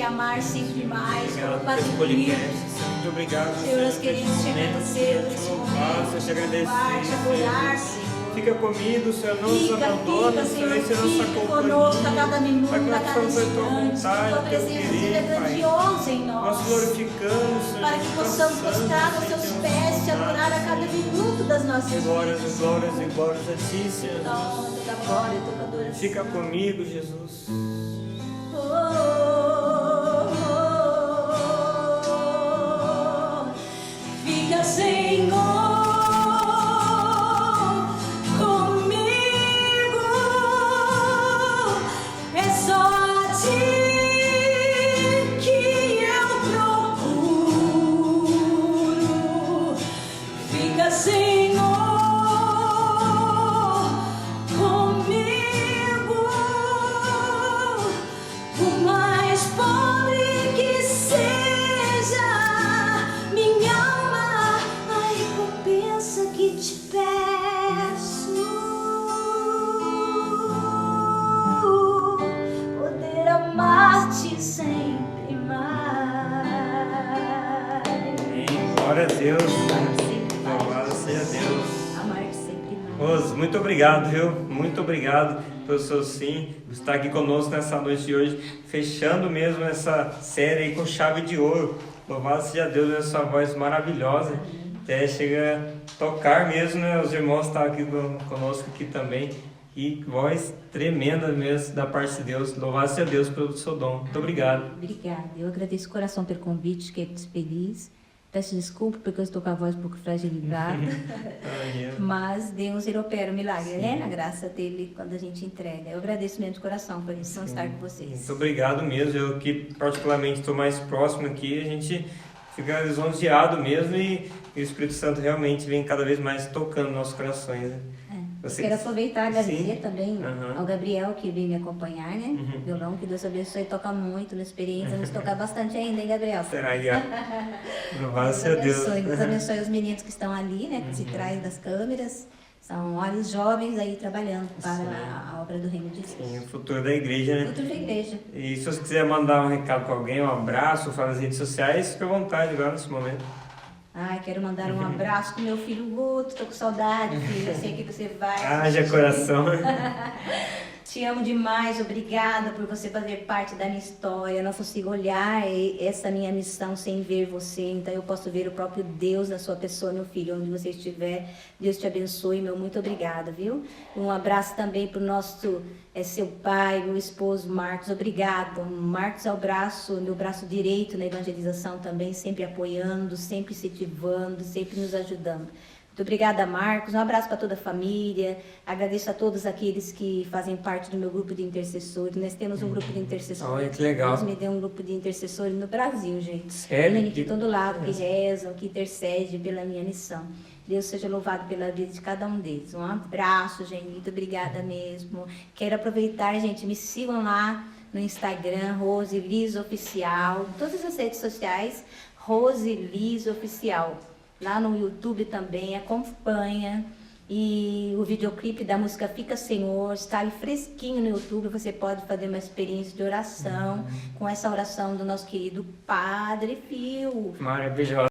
amar sempre mais. Muito obrigado. Senhor, nós queremos te agradecer nesse momento. Te agradecer. Adorar, Senhor. Fica comigo, o Senhor não nos abandona, Senhor, esse é nossa companhia. Conosco a cada minuto, a cada instante. Tua presença seja grandiosa em nós. Nós glorificamos, Senhor. Para que possamos prostrar aos teus pés, te adorar a cada minuto das nossas vidas. Glórias e glórias e glórias a ti, Senhor. Toda glória, toda adoração. Fica comigo, Jesus. Fica, Senhor. Glória a Deus, louvado seja Deus. Amar sempre mais. Muito obrigado, viu? Muito obrigado pelo seu sim, por estar aqui conosco nessa noite de hoje, fechando mesmo essa série aí com chave de ouro. Louvado seja Deus, né? Sua voz maravilhosa, até chega a tocar mesmo, né? Os irmãos estão aqui conosco aqui também. Que voz tremenda mesmo da parte de Deus. Louvado seja Deus pelo seu dom. Muito obrigado. Obrigada. Eu agradeço o coração pelo convite, fiquei feliz. Peço desculpa porque eu estou com a voz um pouco fragilizada. Mas Deus, Ele opera o milagre, né? Na graça dEle, quando a gente entrega. Eu agradeço mesmo de coração por isso, estar com vocês. Muito obrigado mesmo. Eu que particularmente estou mais próximo aqui, a gente fica lisonjeado mesmo e o Espírito Santo realmente vem cada vez mais tocando nossos corações. Né? Quero aproveitar e agradecer Sim. também Aham. ao Gabriel que veio me acompanhar, né? Violão, que Deus abençoe, toca muito na experiência, vamos tocar bastante ainda, hein, Gabriel? Será aí, ó. Louvado Deus seja Deus. abençoe, Deus abençoe os meninos que estão ali, né? Que se traz das câmeras. São olhos jovens aí trabalhando para a obra do Reino de Deus. Sim, o futuro da igreja, né? Futuro da igreja. E se você quiser mandar um recado para alguém, um abraço, falar nas redes sociais, fica à vontade agora nesse momento. Ai, quero mandar um abraço pro meu filho Guto, tô com saudade, filho. Eu sei que você vai. Haja coração. Te amo demais, obrigada por você fazer parte da minha história. Eu não consigo olhar essa minha missão sem ver você, então eu posso ver o próprio Deus na sua pessoa, meu filho, onde você estiver. Deus te abençoe, meu muito obrigada, viu? Um abraço também pro nosso seu pai, meu esposo Marcos, obrigado. Marcos é meu braço direito na evangelização também, sempre apoiando, sempre incentivando, sempre nos ajudando. Muito obrigada, Marcos. Um abraço para toda a família. Agradeço a todos aqueles que fazem parte do meu grupo de intercessores. Nós temos um grupo de intercessores. Olha que legal. Deus me deu um grupo de intercessores no Brasil, gente. Sério? De todo lado, que rezam, que intercedem pela minha missão. Deus seja louvado pela vida de cada um deles. Um abraço, gente. Muito obrigada mesmo. Quero aproveitar, gente, me sigam lá no Instagram, Rose Liz Oficial. Todas as redes sociais, Rose Liz Oficial. Lá no YouTube também, acompanha. E o videoclipe da música Fica Senhor está ali fresquinho no YouTube. Você pode fazer uma experiência de oração com essa oração do nosso querido Padre Pio. Maravilhoso.